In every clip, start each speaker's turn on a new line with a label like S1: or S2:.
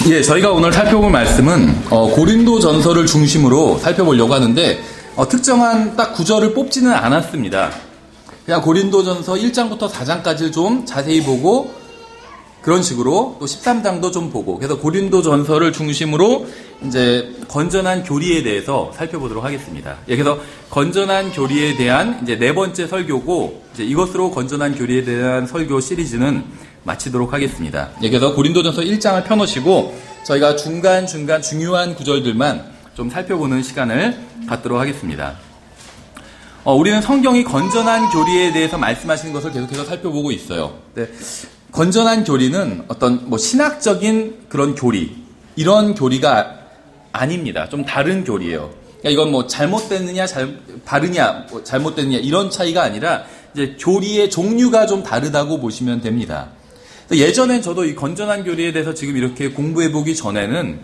S1: 예, 저희가 오늘 살펴볼 말씀은 고린도전서를 중심으로 살펴보려고 하는데 특정한 딱 구절을 뽑지는 않았습니다. 그냥 고린도전서 1장부터 4장까지를 좀 자세히 보고 그런 식으로 또 13장도 좀 보고 그래서 고린도전서를 중심으로 이제 건전한 교리에 대해서 살펴보도록 하겠습니다. 예, 그래서 건전한 교리에 대한 이제 네 번째 설교고 이제 이것으로 건전한 교리에 대한 설교 시리즈는 마치도록 하겠습니다. 예, 그래서 고린도전서 1장을 펴놓으시고 저희가 중간중간 중요한 구절들만 좀 살펴보는 시간을 갖도록 하겠습니다. 우리는 성경이 건전한 교리에 대해서 말씀하시는 것을 계속해서 살펴보고 있어요. 네, 건전한 교리는 어떤 신학적인 그런 교리, 이런 교리가 아닙니다. 좀 다른 교리예요. 그러니까 이건 잘못됐느냐, 바르냐, 잘못됐느냐 이런 차이가 아니라 이제 교리의 종류가 좀 다르다고 보시면 됩니다. 예전엔 저도 이 건전한 교리에 대해서 지금 이렇게 공부해보기 전에는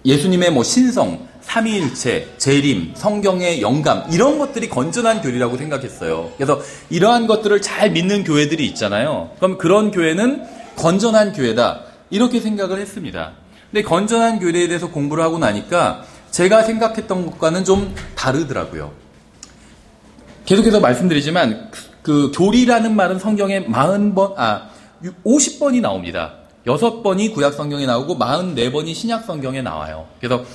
S1: 예수님의 신성, 삼위일체, 재림, 성경의 영감 이런 것들이 건전한 교리라고 생각했어요. 그래서 이러한 것들을 잘 믿는 교회들이 있잖아요. 그럼 그런 교회는 건전한 교회다 이렇게 생각을 했습니다. 근데 건전한 교리에 대해서 공부를 하고 나니까 제가 생각했던 것과는 좀 다르더라고요. 계속해서 말씀드리지만 그 교리라는 말은 성경에 50번이 나옵니다. 6번이 구약 성경에 나오고 44번이 신약 성경에 나와요. 그래서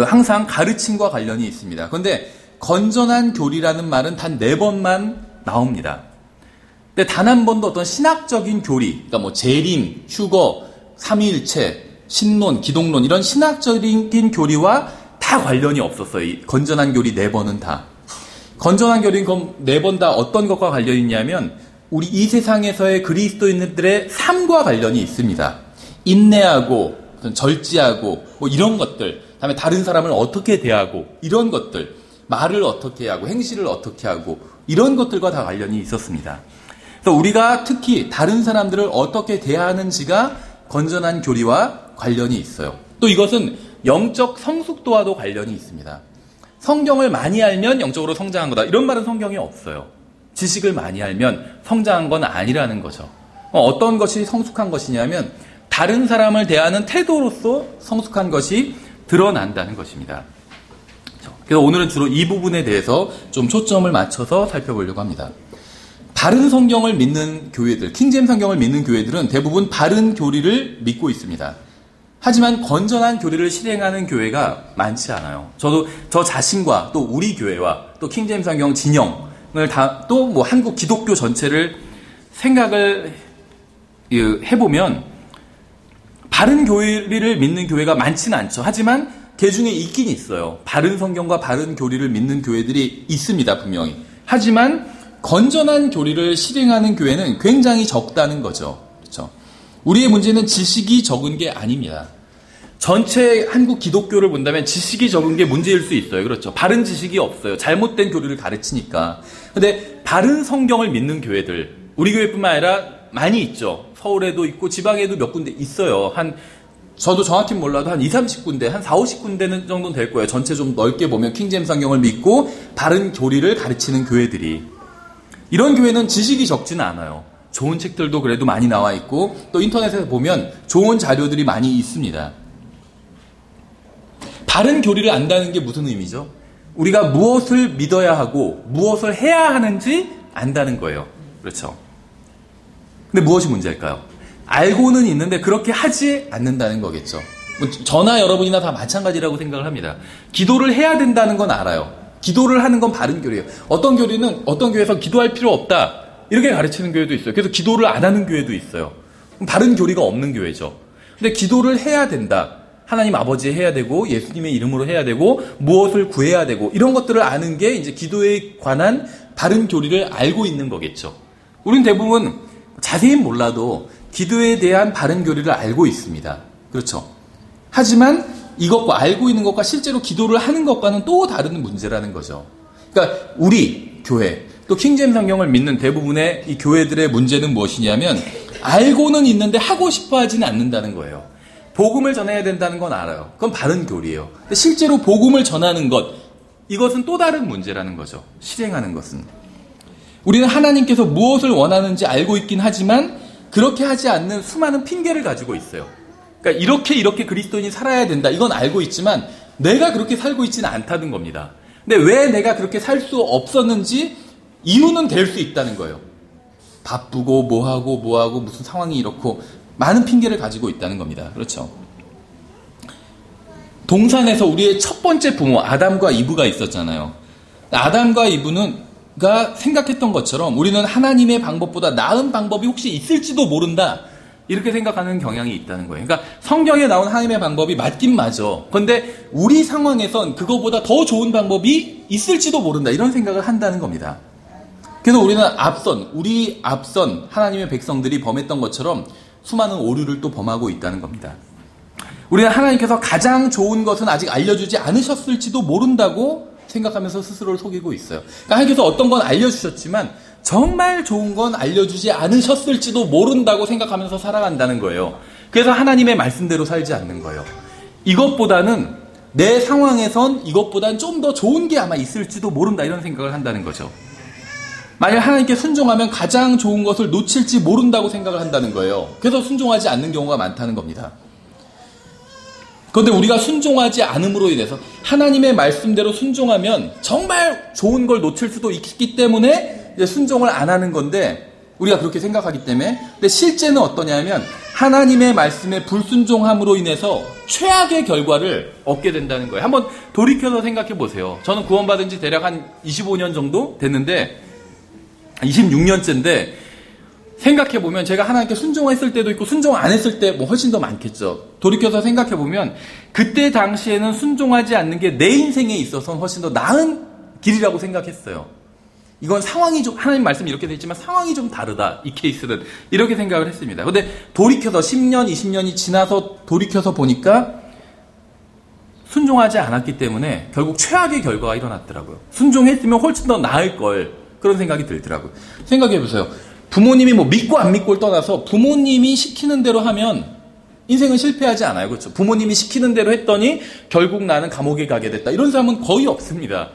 S1: 항상 가르침과 관련이 있습니다. 그런데 건전한 교리라는 말은 단 4번만 나옵니다. 근데 단 한 번도 어떤 신학적인 교리, 그러니까 재림, 휴거, 삼위일체, 신론, 기독론 이런 신학적인 교리와 다 관련이 없었어요. 이 건전한 교리 4번은 다. 건전한 교리는 그럼 4번 다 어떤 것과 관련이 있냐면 우리 이 세상에서의 그리스도인들의 삶과 관련이 있습니다. 인내하고 절제하고 이런 것들, 그다음에 다른 사람을 어떻게 대하고 이런 것들, 말을 어떻게 하고 행실을 어떻게 하고 이런 것들과 다 관련이 있었습니다. 그래서 우리가 특히 다른 사람들을 어떻게 대하는지가 건전한 교리와 관련이 있어요. 또 이것은 영적 성숙도와도 관련이 있습니다. 성경을 많이 알면 영적으로 성장한 거다. 이런 말은 성경에 없어요. 지식을 많이 알면 성장한 건 아니라는 거죠. 어떤 것이 성숙한 것이냐면 다른 사람을 대하는 태도로서 성숙한 것이 드러난다는 것입니다. 그래서 오늘은 주로 이 부분에 대해서 좀 초점을 맞춰서 살펴보려고 합니다. 바른 성경을 믿는 교회들, 킹제임스 성경을 믿는 교회들은 대부분 바른 교리를 믿고 있습니다. 하지만 건전한 교리를 실행하는 교회가 많지 않아요. 저도 저 자신과 또 우리 교회와 또 킹제임스 성경 진영을 또 한국 기독교 전체를 생각을 해보면 바른 교리를 믿는 교회가 많지는 않죠. 하지만 그 중에 있긴 있어요. 바른 성경과 바른 교리를 믿는 교회들이 있습니다, 분명히. 하지만 건전한 교리를 실행하는 교회는 굉장히 적다는 거죠. 그렇죠? 우리의 문제는 지식이 적은 게 아닙니다. 전체 한국 기독교를 본다면 지식이 적은 게 문제일 수 있어요. 그렇죠? 바른 지식이 없어요. 잘못된 교리를 가르치니까. 근데 바른 성경을 믿는 교회들, 우리 교회뿐만 아니라 많이 있죠. 서울에도 있고 지방에도 몇 군데 있어요. 저도 정확히 몰라도 한 20-30군데, 한 40-50군데는 정도는 될 거예요. 전체 좀 넓게 보면 킹제임스 성경을 믿고 바른 교리를 가르치는 교회들이. 이런 교회는 지식이 적지는 않아요. 좋은 책들도 그래도 많이 나와 있고 또 인터넷에서 보면 좋은 자료들이 많이 있습니다. 바른 교리를 안다는 게 무슨 의미죠? 우리가 무엇을 믿어야 하고 무엇을 해야 하는지 안다는 거예요. 그렇죠? 근데 무엇이 문제일까요? 알고는 있는데 그렇게 하지 않는다는 거겠죠. 저나 여러분이나 다 마찬가지라고 생각을 합니다. 기도를 해야 된다는 건 알아요. 기도를 하는 건 바른 교리예요. 어떤 교회에서 기도할 필요 없다 이렇게 가르치는 교회도 있어요. 그래서 기도를 안 하는 교회도 있어요. 그럼 바른 교리가 없는 교회죠. 근데 기도를 해야 된다. 하나님 아버지 해야 되고 예수님의 이름으로 해야 되고 무엇을 구해야 되고 이런 것들을 아는 게 이제 기도에 관한 바른 교리를 알고 있는 거겠죠. 우리는 대부분 자세히 몰라도 기도에 대한 바른 교리를 알고 있습니다. 그렇죠. 하지만 이것과 알고 있는 것과 실제로 기도를 하는 것과는 또 다른 문제라는 거죠. 그러니까 우리 교회 또 킹제임스 성경을 믿는 대부분의 이 교회들의 문제는 무엇이냐면 알고는 있는데 하고 싶어 하지는 않는다는 거예요. 복음을 전해야 된다는 건 알아요. 그건 바른 교리예요. 근데 실제로 복음을 전하는 것, 이것은 또 다른 문제라는 거죠. 실행하는 것은. 우리는 하나님께서 무엇을 원하는지 알고 있긴 하지만 그렇게 하지 않는 수많은 핑계를 가지고 있어요. 그러니까 이렇게 그리스도인이 살아야 된다. 이건 알고 있지만 내가 그렇게 살고 있지는 않다는 겁니다. 근데 왜 내가 그렇게 살 수 없었는지 이유는 될 수 있다는 거예요. 바쁘고 뭐하고 무슨 상황이 이렇고 많은 핑계를 가지고 있다는 겁니다. 그렇죠. 동산에서 우리의 첫 번째 부모 아담과 이브가 있었잖아요. 아담과 이브가 생각했던 것처럼 우리는 하나님의 방법보다 나은 방법이 혹시 있을지도 모른다. 이렇게 생각하는 경향이 있다는 거예요. 그러니까 성경에 나온 하나님의 방법이 맞긴 맞아. 그런데 우리 상황에선 그거보다 더 좋은 방법이 있을지도 모른다. 이런 생각을 한다는 겁니다. 그래서 우리는 앞선 하나님의 백성들이 범했던 것처럼 수많은 오류를 또 범하고 있다는 겁니다. 우리는 하나님께서 가장 좋은 것은 아직 알려주지 않으셨을지도 모른다고 생각하면서 스스로를 속이고 있어요. 그러니까 하나님께서 어떤 건 알려주셨지만 정말 좋은 건 알려주지 않으셨을지도 모른다고 생각하면서 살아간다는 거예요. 그래서 하나님의 말씀대로 살지 않는 거예요. 이것보다는 내 상황에선 이것보다는 좀 더 좋은 게 아마 있을지도 모른다 이런 생각을 한다는 거죠. 만약 하나님께 순종하면 가장 좋은 것을 놓칠지 모른다고 생각을 한다는 거예요. 그래서 순종하지 않는 경우가 많다는 겁니다. 그런데 우리가 순종하지 않음으로 인해서 하나님의 말씀대로 순종하면 정말 좋은 걸 놓칠 수도 있기 때문에 이제 순종을 안 하는 건데 우리가 그렇게 생각하기 때문에 근데 실제는 어떠냐면 하나님의 말씀에 불순종함으로 인해서 최악의 결과를 얻게 된다는 거예요. 한번 돌이켜서 생각해 보세요. 저는 구원받은 지 대략 한 25년 정도 됐는데 26년째인데 생각해보면 제가 하나님께 순종했을 때도 있고 순종 안 했을 때 뭐 훨씬 더 많겠죠. 돌이켜서 생각해보면 그때 당시에는 순종하지 않는 게 내 인생에 있어서는 훨씬 더 나은 길이라고 생각했어요. 이건 상황이 좀 하나님 말씀이 이렇게 돼 있지만 상황이 좀 다르다. 이 케이스는 이렇게 생각을 했습니다. 근데 돌이켜서 10년, 20년이 지나서 돌이켜서 보니까 순종하지 않았기 때문에 결국 최악의 결과가 일어났더라고요. 순종했으면 훨씬 더 나을 걸 그런 생각이 들더라고요. 생각해보세요. 부모님이 뭐 믿고 안 믿고를 떠나서 부모님이 시키는 대로 하면 인생은 실패하지 않아요. 그렇죠? 부모님이 시키는 대로 했더니 결국 나는 감옥에 가게 됐다. 이런 사람은 거의 없습니다.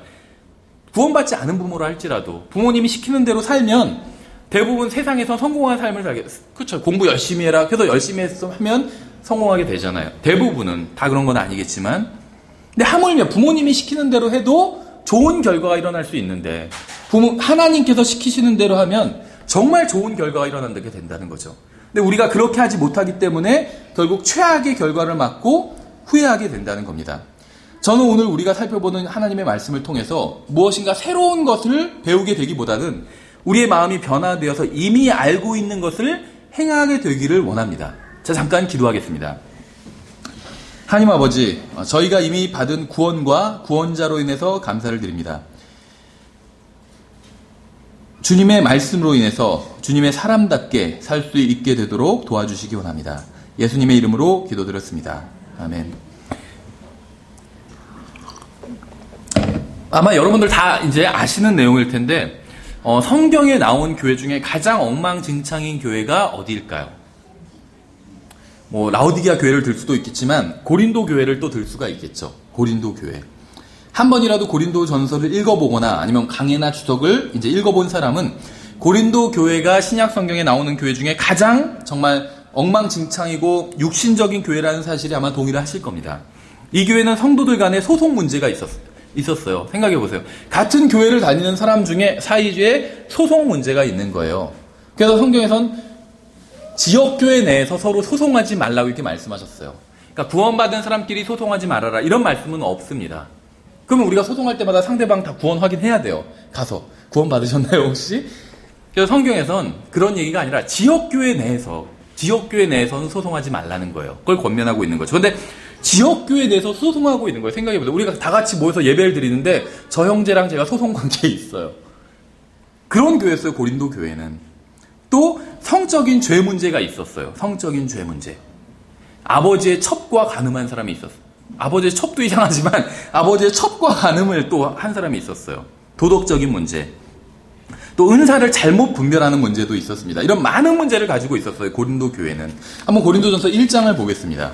S1: 구원받지 않은 부모라 할지라도 부모님이 시키는 대로 살면 대부분 세상에서 성공한 삶을 살게 됐어요. 그렇죠? 공부 열심히 해라. 그래서 열심히 하면 성공하게 되잖아요. 대부분은 다 그런 건 아니겠지만 근데 하물며 부모님이 시키는 대로 해도 좋은 결과가 일어날 수 있는데 하나님께서 시키시는 대로 하면 정말 좋은 결과가 일어나게 된다는 거죠. 근데 우리가 그렇게 하지 못하기 때문에 결국 최악의 결과를 맞고 후회하게 된다는 겁니다. 저는 오늘 우리가 살펴보는 하나님의 말씀을 통해서 무엇인가 새로운 것을 배우게 되기보다는 우리의 마음이 변화되어서 이미 알고 있는 것을 행하게 되기를 원합니다. 자, 잠깐 기도하겠습니다. 하나님 아버지, 저희가 이미 받은 구원과 구원자로 인해서 감사를 드립니다. 주님의 말씀으로 인해서 주님의 사람답게 살 수 있게 되도록 도와주시기 원합니다. 예수님의 이름으로 기도드렸습니다. 아멘. 아마 여러분들 다 이제 아시는 내용일 텐데 성경에 나온 교회 중에 가장 엉망진창인 교회가 어디일까요? 뭐 라오디게아 교회를 들 수도 있겠지만 고린도 교회를 또 들 수가 있겠죠. 고린도 교회. 한 번이라도 고린도 전서를 읽어보거나 아니면 강해나 주석을 이제 읽어본 사람은 고린도 교회가 신약 성경에 나오는 교회 중에 가장 정말 엉망진창이고 육신적인 교회라는 사실이 아마 동의를 하실 겁니다. 이 교회는 성도들 간에 소송 문제가 있었어요. 생각해보세요. 같은 교회를 다니는 사람 중에 사이에 소송 문제가 있는 거예요. 그래서 성경에선 지역교회 내에서 서로 소송하지 말라고 이렇게 말씀하셨어요. 그러니까 구원받은 사람끼리 소송하지 말아라 이런 말씀은 없습니다. 그러면 우리가 소송할 때마다 상대방 다 구원 확인해야 돼요. 가서 구원 받으셨나요 혹시? 그래서 성경에선 그런 얘기가 아니라 지역교회 내에서는 소송하지 말라는 거예요. 그걸 권면하고 있는 거죠. 그런데 지역교회 내에서 소송하고 있는 거예요. 생각해보세요. 우리가 다 같이 모여서 예배를 드리는데 저 형제랑 제가 소송 관계에 있어요. 그런 교회였어요. 고린도 교회는. 또 성적인 죄 문제가 있었어요. 성적인 죄 문제. 아버지의 첩과 간음한 사람이 있었어요. 아버지의 첩도 이상하지만 아버지의 첩과 간음을 또 한 사람이 있었어요. 도덕적인 문제. 또 은사를 잘못 분별하는 문제도 있었습니다. 이런 많은 문제를 가지고 있었어요. 고린도 교회는. 한번 고린도전서 1장을 보겠습니다.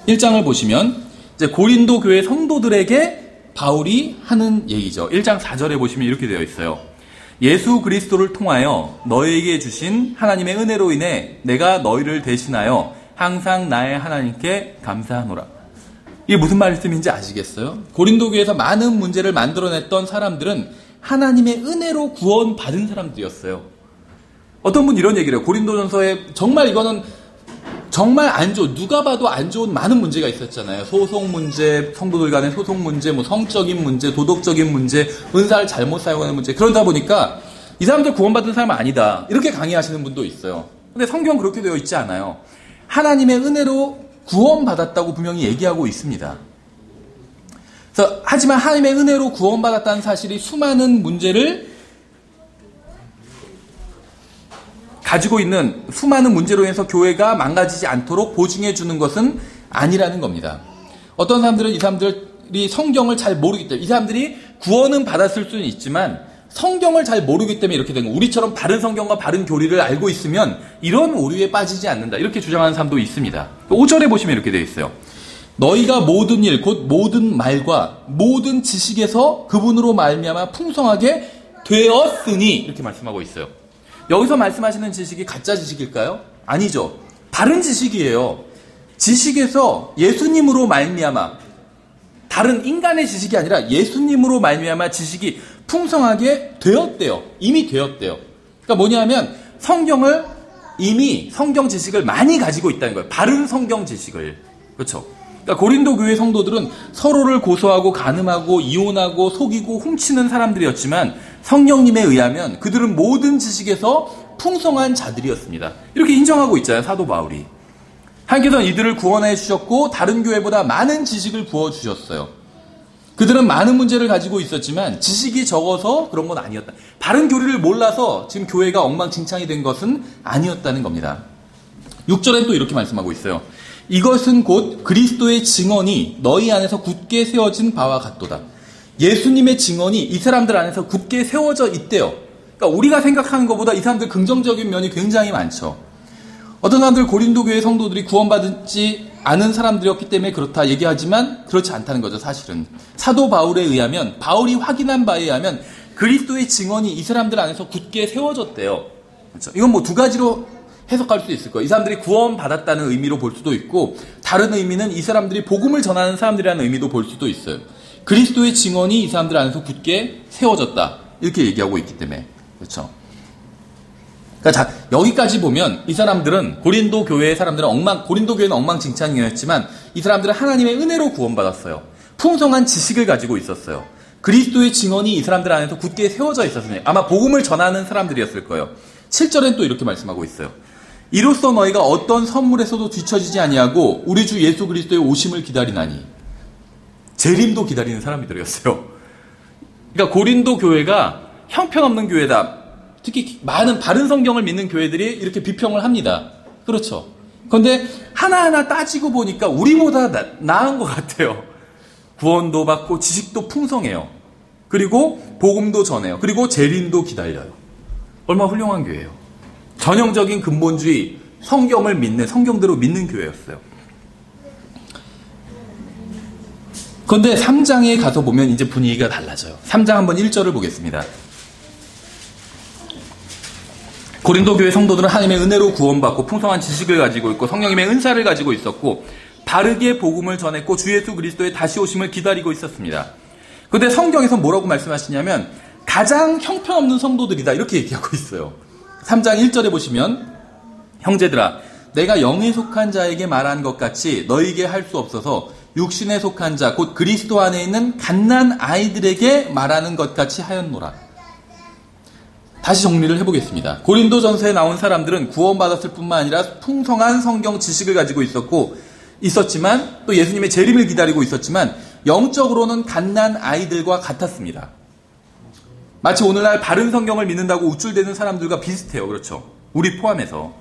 S1: 1장을 보시면 이제 고린도 교회 성도들에게 바울이 하는 얘기죠. 1장 4절에 보시면 이렇게 되어 있어요. 예수 그리스도를 통하여 너에게 주신 하나님의 은혜로 인해 내가 너희를 대신하여 항상 나의 하나님께 감사하노라. 이게 무슨 말씀인지 아시겠어요? 고린도 교회에서 많은 문제를 만들어냈던 사람들은 하나님의 은혜로 구원받은 사람들이었어요. 어떤 분 이런 얘기를 해요. 고린도전서에 정말 이거는 정말 안 좋은, 누가 봐도 안 좋은 많은 문제가 있었잖아요. 소송 문제, 성도들 간의 소송 문제, 뭐 성적인 문제, 도덕적인 문제, 은사를 잘못 사용하는 문제. 그러다 보니까 이 사람들 구원받은 사람은 아니다. 이렇게 강의하시는 분도 있어요. 근데 성경 그렇게 되어 있지 않아요. 하나님의 은혜로 구원받았다고 분명히 얘기하고 있습니다. 그래서 하지만 하나님의 은혜로 구원받았다는 사실이 수많은 문제를 가지고 있는 수많은 문제로 인해서 교회가 망가지지 않도록 보증해 주는 것은 아니라는 겁니다. 어떤 사람들은 이 사람들이 성경을 잘 모르기 때문에, 이 사람들이 구원은 받았을 수는 있지만 성경을 잘 모르기 때문에 이렇게 된 거예요. 우리처럼 바른 성경과 바른 교리를 알고 있으면 이런 오류에 빠지지 않는다. 이렇게 주장하는 사람도 있습니다. 5절에 보시면 이렇게 되어 있어요. 너희가 모든 일, 곧 모든 말과 모든 지식에서 그분으로 말미암아 풍성하게 되었으니, 이렇게 말씀하고 있어요. 여기서 말씀하시는 지식이 가짜 지식일까요? 아니죠. 바른 지식이에요. 지식에서 예수님으로 말미암아, 다른 인간의 지식이 아니라 예수님으로 말미암아 지식이 풍성하게 되었대요. 이미 되었대요. 그러니까 뭐냐면 성경을 이미 성경 지식을 많이 가지고 있다는 거예요. 바른 성경 지식을. 그렇죠? 그러니까 고린도 교회 성도들은 서로를 고소하고 간음하고 이혼하고 속이고 훔치는 사람들이었지만 성령님에 의하면 그들은 모든 지식에서 풍성한 자들이었습니다. 이렇게 인정하고 있잖아요, 사도 바울이. 하나님께서는 이들을 구원해 주셨고 다른 교회보다 많은 지식을 부어주셨어요. 그들은 많은 문제를 가지고 있었지만 지식이 적어서 그런 건 아니었다. 바른 교리를 몰라서 지금 교회가 엉망진창이 된 것은 아니었다는 겁니다. 6절엔 또 이렇게 말씀하고 있어요. 이것은 곧 그리스도의 증언이 너희 안에서 굳게 세워진 바와 같도다. 예수님의 증언이 이 사람들 안에서 굳게 세워져 있대요. 그러니까 우리가 생각하는 것보다 이 사람들 긍정적인 면이 굉장히 많죠. 어떤 사람들 고린도 교회 성도들이 구원받지 않은 사람들이었기 때문에 그렇다 얘기하지만 그렇지 않다는 거죠, 사실은. 사도 바울에 의하면, 바울이 확인한 바에 의하면 그리스도의 증언이 이 사람들 안에서 굳게 세워졌대요. 그렇죠? 이건 뭐 두 가지로 해석할 수 있을 거예요. 이 사람들이 구원받았다는 의미로 볼 수도 있고, 다른 의미는 이 사람들이 복음을 전하는 사람들이라는 의미도 볼 수도 있어요. 그리스도의 증언이 이 사람들 안에서 굳게 세워졌다. 이렇게 얘기하고 있기 때문에. 그렇죠? 그러니까 자, 여기까지 보면 이 사람들은 고린도 교회의 사람들은 고린도 교회는 엉망진창이었지만 이 사람들은 하나님의 은혜로 구원받았어요. 풍성한 지식을 가지고 있었어요. 그리스도의 증언이 이 사람들 안에서 굳게 세워져 있었으니 아마 복음을 전하는 사람들이었을 거예요. 7절엔 또 이렇게 말씀하고 있어요. 이로써 너희가 어떤 선물에서도 뒤처지지 아니하고 우리 주 예수 그리스도의 오심을 기다리나니. 재림도 기다리는 사람들이었어요. 그러니까 고린도 교회가 형편없는 교회다. 특히 많은 바른 성경을 믿는 교회들이 이렇게 비평을 합니다. 그렇죠. 그런데 하나하나 따지고 보니까 우리보다 나은 것 같아요. 구원도 받고 지식도 풍성해요. 그리고 복음도 전해요. 그리고 재림도 기다려요. 얼마나 훌륭한 교회예요. 전형적인 근본주의, 성경을 믿는, 성경대로 믿는 교회였어요. 그런데 3장에 가서 보면 이제 분위기가 달라져요. 3장 한번 1절을 보겠습니다. 고린도 교회 성도들은 하나님의 은혜로 구원받고 풍성한 지식을 가지고 있고 성령님의 은사를 가지고 있었고 바르게 복음을 전했고 주 예수 그리스도의 다시 오심을 기다리고 있었습니다. 그런데 성경에서 뭐라고 말씀하시냐면 가장 형편없는 성도들이다 이렇게 얘기하고 있어요. 3장 1절에 보시면 형제들아 내가 영에 속한 자에게 말한 것 같이 너희에게 할 수 없어서 육신에 속한 자 곧 그리스도 안에 있는 갓난 아이들에게 말하는 것 같이 하였노라. 다시 정리를 해보겠습니다. 고린도전서에 나온 사람들은 구원받았을 뿐만 아니라 풍성한 성경 지식을 가지고 있었지만 또 예수님의 재림을 기다리고 있었지만 영적으로는 갓난 아이들과 같았습니다. 마치 오늘날 바른 성경을 믿는다고 우쭐대는 사람들과 비슷해요. 그렇죠? 우리 포함해서.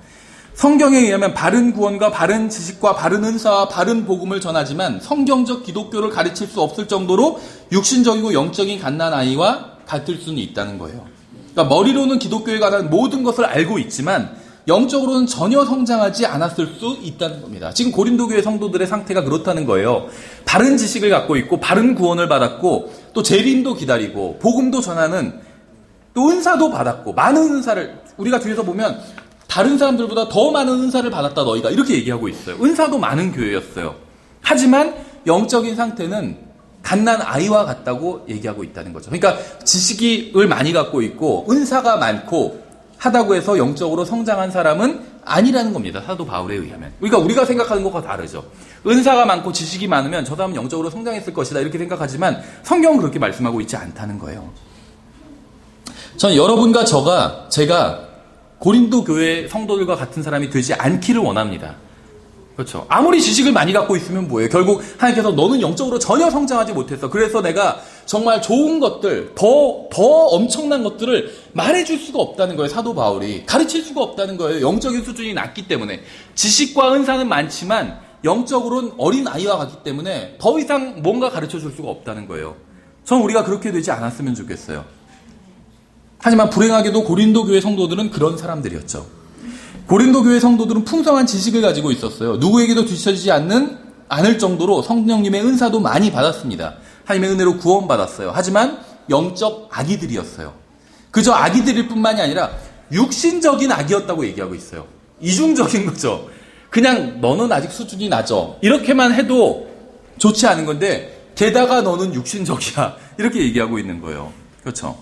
S1: 성경에 의하면 바른 구원과 바른 지식과 바른 은사와 바른 복음을 전하지만 성경적 기독교를 가르칠 수 없을 정도로 육신적이고 영적인 갓난 아이와 같을 수는 있다는 거예요. 그러니까 머리로는 기독교에 관한 모든 것을 알고 있지만 영적으로는 전혀 성장하지 않았을 수 있다는 겁니다. 지금 고린도 교회 성도들의 상태가 그렇다는 거예요. 바른 지식을 갖고 있고 바른 구원을 받았고 또 재림도 기다리고 복음도 전하는 또 은사도 받았고 많은 은사를 우리가 뒤에서 보면 다른 사람들보다 더 많은 은사를 받았다 너희가 이렇게 얘기하고 있어요. 은사도 많은 교회였어요. 하지만 영적인 상태는 갓난 아이와 같다고 얘기하고 있다는 거죠. 그러니까 지식을 많이 갖고 있고 은사가 많고 하다고 해서 영적으로 성장한 사람은 아니라는 겁니다. 사도 바울에 의하면. 그러니까 우리가 생각하는 것과 다르죠. 은사가 많고 지식이 많으면 저 사람은 영적으로 성장했을 것이다 이렇게 생각하지만 성경은 그렇게 말씀하고 있지 않다는 거예요. 전 여러분과 제가 고린도 교회 성도들과 같은 사람이 되지 않기를 원합니다. 그렇죠. 아무리 지식을 많이 갖고 있으면 뭐예요? 결국 하나님께서 너는 영적으로 전혀 성장하지 못했어. 그래서 내가 정말 좋은 것들, 더 엄청난 것들을 말해줄 수가 없다는 거예요. 사도 바울이. 가르칠 수가 없다는 거예요. 영적인 수준이 낮기 때문에. 지식과 은사는 많지만 영적으로는 어린 아이와 같기 때문에 더 이상 뭔가 가르쳐줄 수가 없다는 거예요. 전 우리가 그렇게 되지 않았으면 좋겠어요. 하지만 불행하게도 고린도 교회 성도들은 그런 사람들이었죠. 고린도 교회 성도들은 풍성한 지식을 가지고 있었어요. 누구에게도 뒤처지지 않을 정도로 성령님의 은사도 많이 받았습니다. 하나님의 은혜로 구원받았어요. 하지만 영적 아기들이었어요. 그저 아기들일 뿐만이 아니라 육신적인 아기였다고 얘기하고 있어요. 이중적인 거죠. 그냥 너는 아직 수준이 낮아. 이렇게만 해도 좋지 않은 건데 게다가 너는 육신적이야. 이렇게 얘기하고 있는 거예요. 그렇죠.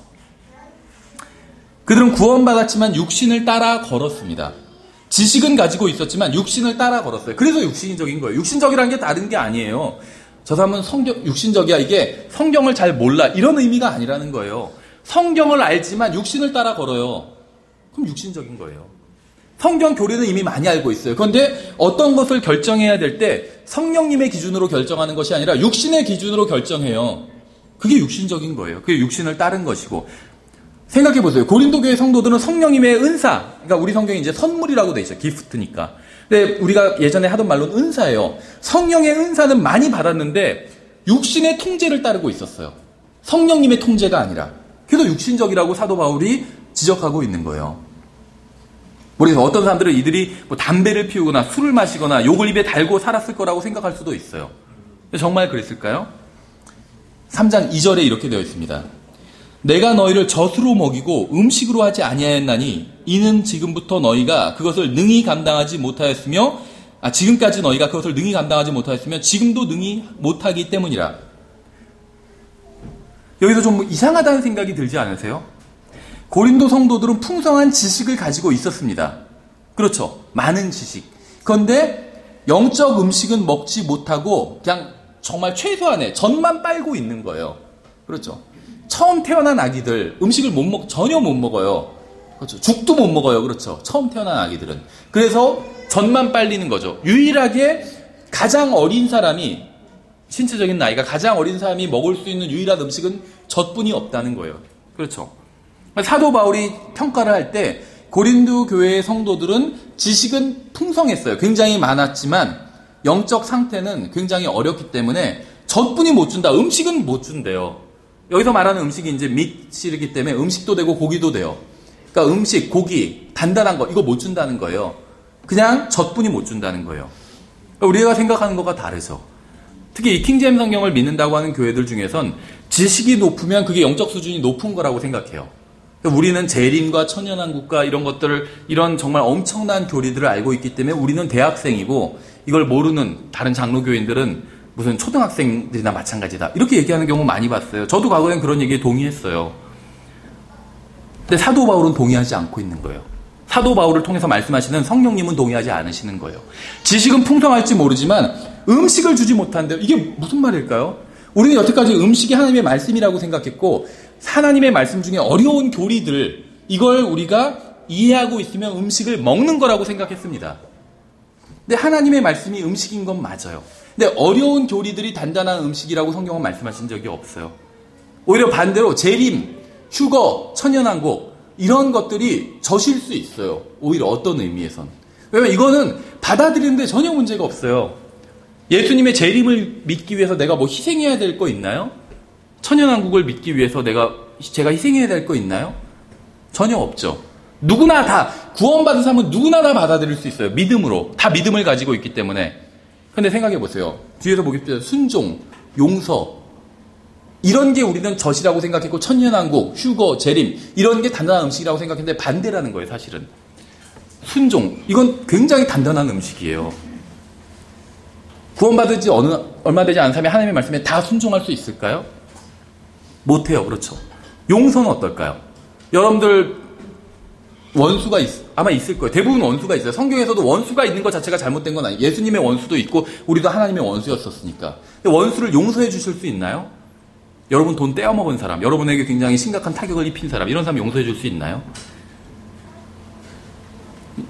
S1: 그들은 구원받았지만 육신을 따라 걸었습니다. 지식은 가지고 있었지만 육신을 따라 걸었어요. 그래서 육신적인 거예요. 육신적이라는 게 다른 게 아니에요. 저 사람은 육신적이야. 이게 성경을 잘 몰라. 이런 의미가 아니라는 거예요. 성경을 알지만 육신을 따라 걸어요. 그럼 육신적인 거예요. 성경 교리는 이미 많이 알고 있어요. 그런데 어떤 것을 결정해야 될 때 성령님의 기준으로 결정하는 것이 아니라 육신의 기준으로 결정해요. 그게 육신적인 거예요. 그게 육신을 따른 것이고. 생각해 보세요. 고린도 교회 성도들은 성령님의 은사, 그러니까 우리 성경이 이제 선물이라고 돼 있어요. 기프트니까. 근데 우리가 예전에 하던 말로는 은사예요. 성령의 은사는 많이 받았는데 육신의 통제를 따르고 있었어요. 성령님의 통제가 아니라. 그래도 육신적이라고 사도 바울이 지적하고 있는 거예요. 그래서 어떤 사람들은 이들이 뭐 담배를 피우거나 술을 마시거나 욕을 입에 달고 살았을 거라고 생각할 수도 있어요. 근데 정말 그랬을까요? 3장 2절에 이렇게 되어 있습니다. 내가 너희를 젖으로 먹이고 음식으로 하지 아니하였나니 이는 지금부터 너희가 그것을 능히 감당하지 못하였으며 지금까지 너희가 그것을 능히 감당하지 못하였으며 지금도 능히 못하기 때문이라. 여기서 좀 이상하다는 생각이 들지 않으세요? 고린도 성도들은 풍성한 지식을 가지고 있었습니다. 그렇죠. 많은 지식. 그런데 영적 음식은 먹지 못하고 그냥 정말 최소한의 젖만 빨고 있는 거예요. 그렇죠. 처음 태어난 아기들 음식을 전혀 못 먹어요. 그렇죠. 죽도 못 먹어요. 그렇죠. 처음 태어난 아기들은. 그래서 젖만 빨리는 거죠. 유일하게 가장 어린 사람이 신체적인 나이가 가장 어린 사람이 먹을 수 있는 유일한 음식은 젖뿐이 없다는 거예요. 그렇죠. 사도 바울이 평가를 할 때 고린도 교회의 성도들은 지식은 풍성했어요. 굉장히 많았지만 영적 상태는 굉장히 어렵기 때문에 젖뿐이 못 준다. 음식은 못 준대요. 여기서 말하는 음식이 이제 밑이기 때문에 음식도 되고 고기도 돼요. 그러니까 음식, 고기, 단단한 거 이거 못 준다는 거예요. 그냥 젖뿐이 못 준다는 거예요. 그러니까 우리가 생각하는 것과 다르죠. 특히 이 킹제임 성경을 믿는다고 하는 교회들 중에선 지식이 높으면 그게 영적 수준이 높은 거라고 생각해요. 그러니까 우리는 재림과 천연왕국과 이런 것들을 이런 정말 엄청난 교리들을 알고 있기 때문에 우리는 대학생이고 이걸 모르는 다른 장로교인들은 무슨 초등학생들이나 마찬가지다. 이렇게 얘기하는 경우 많이 봤어요. 저도 과거엔 그런 얘기에 동의했어요. 근데 사도 바울은 동의하지 않고 있는 거예요. 사도 바울을 통해서 말씀하시는 성령님은 동의하지 않으시는 거예요. 지식은 풍성할지 모르지만 음식을 주지 못한대요. 이게 무슨 말일까요? 우리는 여태까지 음식이 하나님의 말씀이라고 생각했고 하나님의 말씀 중에 어려운 교리들 이걸 우리가 이해하고 있으면 음식을 먹는 거라고 생각했습니다. 근데 하나님의 말씀이 음식인 건 맞아요. 근데 어려운 교리들이 단단한 음식이라고 성경은 말씀하신 적이 없어요. 오히려 반대로 재림, 휴거, 천연왕국 이런 것들이 젖일 수 있어요. 오히려 어떤 의미에선. 왜냐면 이거는 받아들이는데 전혀 문제가 없어요. 예수님의 재림을 믿기 위해서 내가 뭐 희생해야 될 거 있나요? 천연왕국을 믿기 위해서 제가 희생해야 될 거 있나요? 전혀 없죠. 누구나 다 구원받은 사람은 누구나 다 받아들일 수 있어요. 믿음으로. 다 믿음을 가지고 있기 때문에. 근데 생각해 보세요. 뒤에서 보겠습니다. 순종, 용서. 이런 게 우리는 젖이라고 생각했고 천년왕국, 휴거, 재림 이런 게 단단한 음식이라고 생각했는데 반대라는 거예요. 사실은 순종, 이건 굉장히 단단한 음식이에요. 구원받은 지 얼마 되지 않은 사람이 하나님의 말씀에 다 순종할 수 있을까요? 못해요. 그렇죠. 용서는 어떨까요? 여러분들 원수가 아마 있을 거예요. 대부분 원수가 있어요. 성경에서도 원수가 있는 것 자체가 잘못된 건 아니에요. 예수님의 원수도 있고 우리도 하나님의 원수였었으니까. 근데 원수를 용서해 주실 수 있나요? 여러분 돈 떼어먹은 사람, 여러분에게 굉장히 심각한 타격을 입힌 사람, 이런 사람 용서해 줄 수 있나요?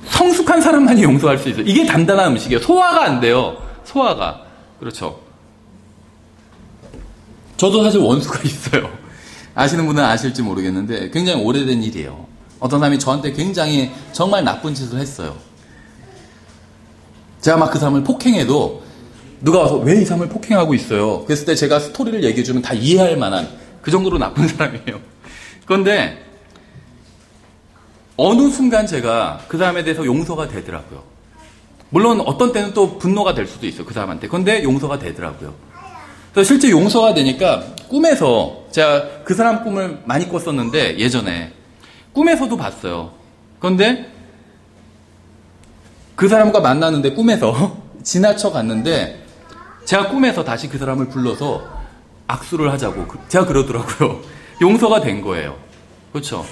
S1: 성숙한 사람만이 용서할 수 있어요. 이게 단단한 음식이에요. 소화가 안 돼요. 소화가. 그렇죠. 저도 사실 원수가 있어요. 아시는 분은 아실지 모르겠는데 굉장히 오래된 일이에요. 어떤 사람이 저한테 굉장히 정말 나쁜 짓을 했어요. 제가 막 그 사람을 폭행해도 누가 와서 왜 이 사람을 폭행하고 있어요? 그랬을 때 제가 스토리를 얘기해주면 다 이해할 만한 그 정도로 나쁜 사람이에요. 그런데 어느 순간 제가 그 사람에 대해서 용서가 되더라고요. 물론 어떤 때는 또 분노가 될 수도 있어요. 그 사람한테. 그런데 용서가 되더라고요. 그래서 실제 용서가 되니까 꿈에서 제가 그 사람 꿈을 많이 꿨었는데 예전에 꿈에서도 봤어요. 그런데 그 사람과 만나는데 꿈에서 지나쳐 갔는데 제가 꿈에서 다시 그 사람을 불러서 악수를 하자고 제가 그러더라고요. 용서가 된 거예요. 그렇죠?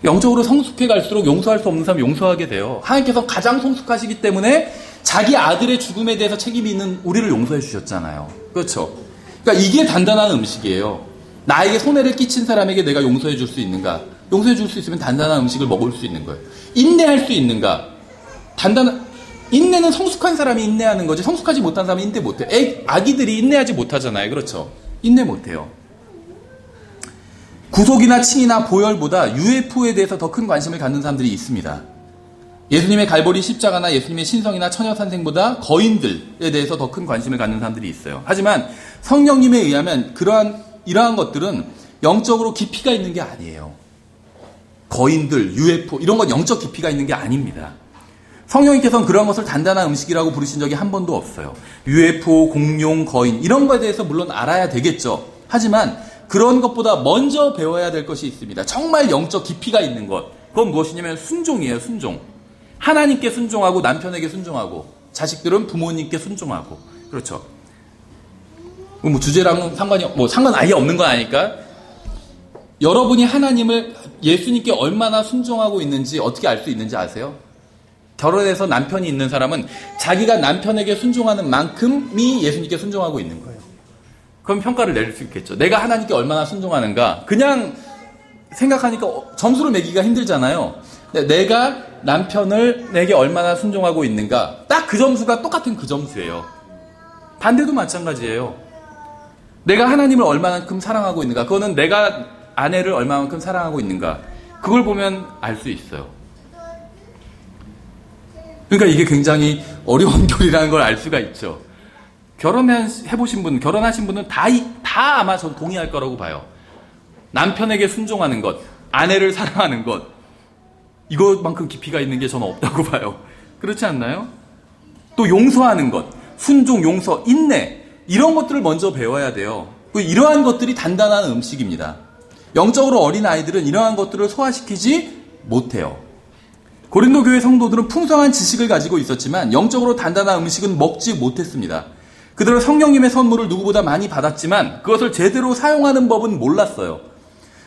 S1: 영적으로 성숙해 갈수록 용서할 수 없는 사람 용서하게 돼요. 하나님께서 가장 성숙하시기 때문에 자기 아들의 죽음에 대해서 책임이 있는 우리를 용서해 주셨잖아요. 그렇죠? 그러니까 이게 단단한 음식이에요. 나에게 손해를 끼친 사람에게 내가 용서해 줄 수 있는가? 용서해 줄 수 있으면 단단한 음식을 먹을 수 있는 거예요. 인내할 수 있는가? 인내는 성숙한 사람이 인내하는 거지 성숙하지 못한 사람이 인내 못해요. 아기들이 인내하지 못하잖아요. 그렇죠? 인내 못해요. 구속이나 칭이나 보혈보다 UFO에 대해서 더 큰 관심을 갖는 사람들이 있습니다. 예수님의 갈보리 십자가나 예수님의 신성이나 처녀산생보다 거인들에 대해서 더 큰 관심을 갖는 사람들이 있어요. 하지만 성령님에 의하면 이러한 것들은 영적으로 깊이가 있는 게 아니에요. 거인들, UFO 이런 건 영적 깊이가 있는 게 아닙니다. 성령님께서는 그런 것을 단단한 음식이라고 부르신 적이 한 번도 없어요. UFO, 공룡, 거인 이런 것에 대해서 물론 알아야 되겠죠. 하지만 그런 것보다 먼저 배워야 될 것이 있습니다. 정말 영적 깊이가 있는 것. 그건 무엇이냐면 순종이에요. 순종. 하나님께 순종하고 남편에게 순종하고 자식들은 부모님께 순종하고 그렇죠. 뭐 주제랑은 상관 아예 없는 건 아니까 여러분이 하나님을 예수님께 얼마나 순종하고 있는지 어떻게 알 수 있는지 아세요? 결혼해서 남편이 있는 사람은 자기가 남편에게 순종하는 만큼이 예수님께 순종하고 있는 거예요. 그럼 평가를 내릴 수 있겠죠. 내가 하나님께 얼마나 순종하는가. 그냥 생각하니까 점수를 매기가 힘들잖아요. 내가 남편을 내게 얼마나 순종하고 있는가. 딱 그 점수가 똑같은 그 점수예요. 반대도 마찬가지예요. 내가 하나님을 얼마만큼 사랑하고 있는가. 그거는 내가 아내를 얼마만큼 사랑하고 있는가. 그걸 보면 알 수 있어요. 그러니까 이게 굉장히 어려운 교리라는 걸 알 수가 있죠. 결혼하신 분은 다 아마 전 동의할 거라고 봐요. 남편에게 순종하는 것, 아내를 사랑하는 것, 이것만큼 깊이가 있는 게 저는 없다고 봐요. 그렇지 않나요? 또 용서하는 것, 순종, 용서, 인내, 이런 것들을 먼저 배워야 돼요. 이러한 것들이 단단한 음식입니다. 영적으로 어린 아이들은 이러한 것들을 소화시키지 못해요. 고린도 교회 성도들은 풍성한 지식을 가지고 있었지만 영적으로 단단한 음식은 먹지 못했습니다. 그들은 성령님의 선물을 누구보다 많이 받았지만 그것을 제대로 사용하는 법은 몰랐어요.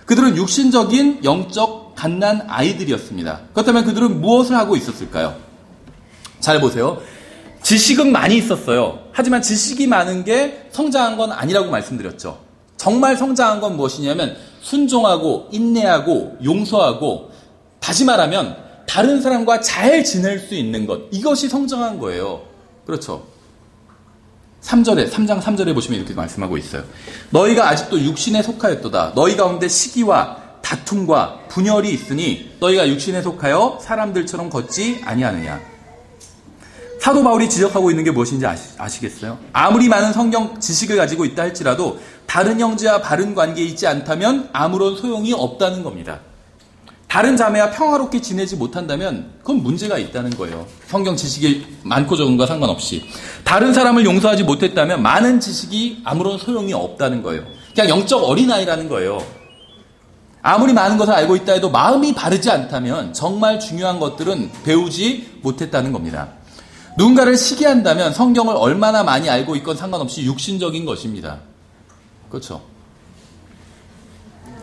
S1: 그들은 육신적인 영적 갓난 아이들이었습니다. 그렇다면 그들은 무엇을 하고 있었을까요? 잘 보세요. 지식은 많이 있었어요. 하지만 지식이 많은 게 성장한 건 아니라고 말씀드렸죠. 정말 성장한 건 무엇이냐면 순종하고 인내하고 용서하고 다시 말하면 다른 사람과 잘 지낼 수 있는 것. 이것이 성장한 거예요. 그렇죠. 3장 3절에 보시면 이렇게 말씀하고 있어요. 너희가 아직도 육신에 속하였도다. 너희 가운데 시기와 다툼과 분열이 있으니 너희가 육신에 속하여 사람들처럼 걷지 아니하느냐. 사도 바울이 지적하고 있는 게 무엇인지 아시겠어요? 아무리 많은 성경 지식을 가지고 있다 할지라도 다른 형제와 바른 관계에 있지 않다면 아무런 소용이 없다는 겁니다. 다른 자매와 평화롭게 지내지 못한다면 그건 문제가 있다는 거예요. 성경 지식이 많고 적은과 상관없이. 다른 사람을 용서하지 못했다면 많은 지식이 아무런 소용이 없다는 거예요. 그냥 영적 어린아이라는 거예요. 아무리 많은 것을 알고 있다 해도 마음이 바르지 않다면 정말 중요한 것들은 배우지 못했다는 겁니다. 누군가를 시기한다면 성경을 얼마나 많이 알고 있건 상관없이 육신적인 것입니다. 그렇죠?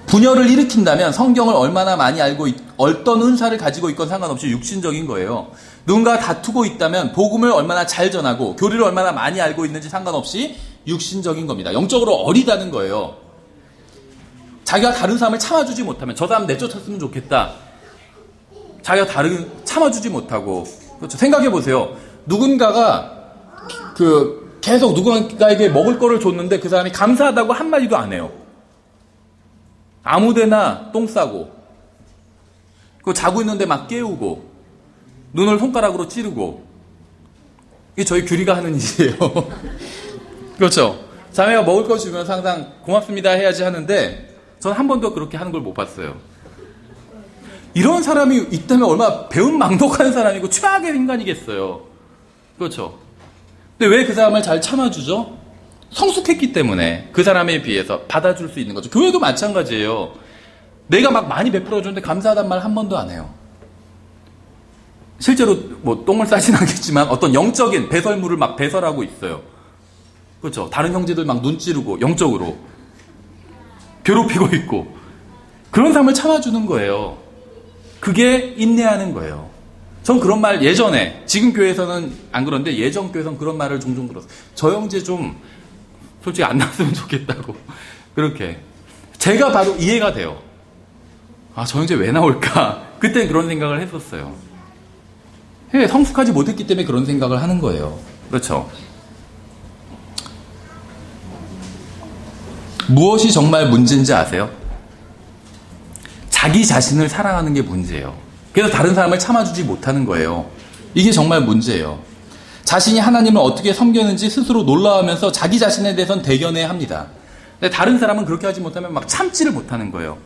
S1: 분열을 일으킨다면 성경을 얼마나 많이 알고 어떤 은사를 가지고 있건 상관없이 육신적인 거예요. 누군가 다투고 있다면 복음을 얼마나 잘 전하고 교리를 얼마나 많이 알고 있는지 상관없이 육신적인 겁니다. 영적으로 어리다는 거예요. 자기가 다른 사람을 참아주지 못하면 저 사람 내쫓았으면 좋겠다. 자기가 참아주지 못하고 그렇죠. 생각해 보세요. 누군가가 계속 누군가에게 먹을 거를 줬는데 그 사람이 감사하다고 한마디도 안 해요. 아무데나 똥 싸고, 자고 있는데 막 깨우고, 눈을 손가락으로 찌르고, 이게 저희 규리가 하는 일이에요. 그렇죠? 자매가 먹을 거 주면 항상 고맙습니다 해야지 하는데, 저는 한 번도 그렇게 하는 걸 못 봤어요. 이런 사람이 있다면 얼마나 배은망덕한 사람이고 최악의 인간이겠어요. 그렇죠? 근데 왜 그 사람을 잘 참아주죠? 성숙했기 때문에 그 사람에 비해서 받아줄 수 있는 거죠. 교회도 마찬가지예요. 내가 막 많이 베풀어주는데 감사하단 말 한 번도 안 해요. 실제로 똥을 싸진 않겠지만 어떤 영적인 배설물을 막 배설하고 있어요. 그렇죠. 다른 형제들 막 눈 찌르고 영적으로 괴롭히고 있고 그런 사람을 참아주는 거예요. 그게 인내하는 거예요. 전 그런 말 예전에, 지금 교회에서는 안 그런데 예전 교회에서는 그런 말을 종종 들었어요. 저 형제 좀 솔직히 안 나왔으면 좋겠다고. 그렇게. 제가 바로 이해가 돼요. 아, 저 형제 왜 나올까? 그때는 그런 생각을 했었어요. 성숙하지 못했기 때문에 그런 생각을 하는 거예요. 그렇죠. 무엇이 정말 문제인지 아세요? 자기 자신을 사랑하는 게 문제예요. 그래서 다른 사람을 참아주지 못하는 거예요. 이게 정말 문제예요. 자신이 하나님을 어떻게 섬겼는지 스스로 놀라워하면서 자기 자신에 대해서는 대견해 합니다. 근데 다른 사람은 그렇게 하지 못하면 막 참지를 못하는 거예요.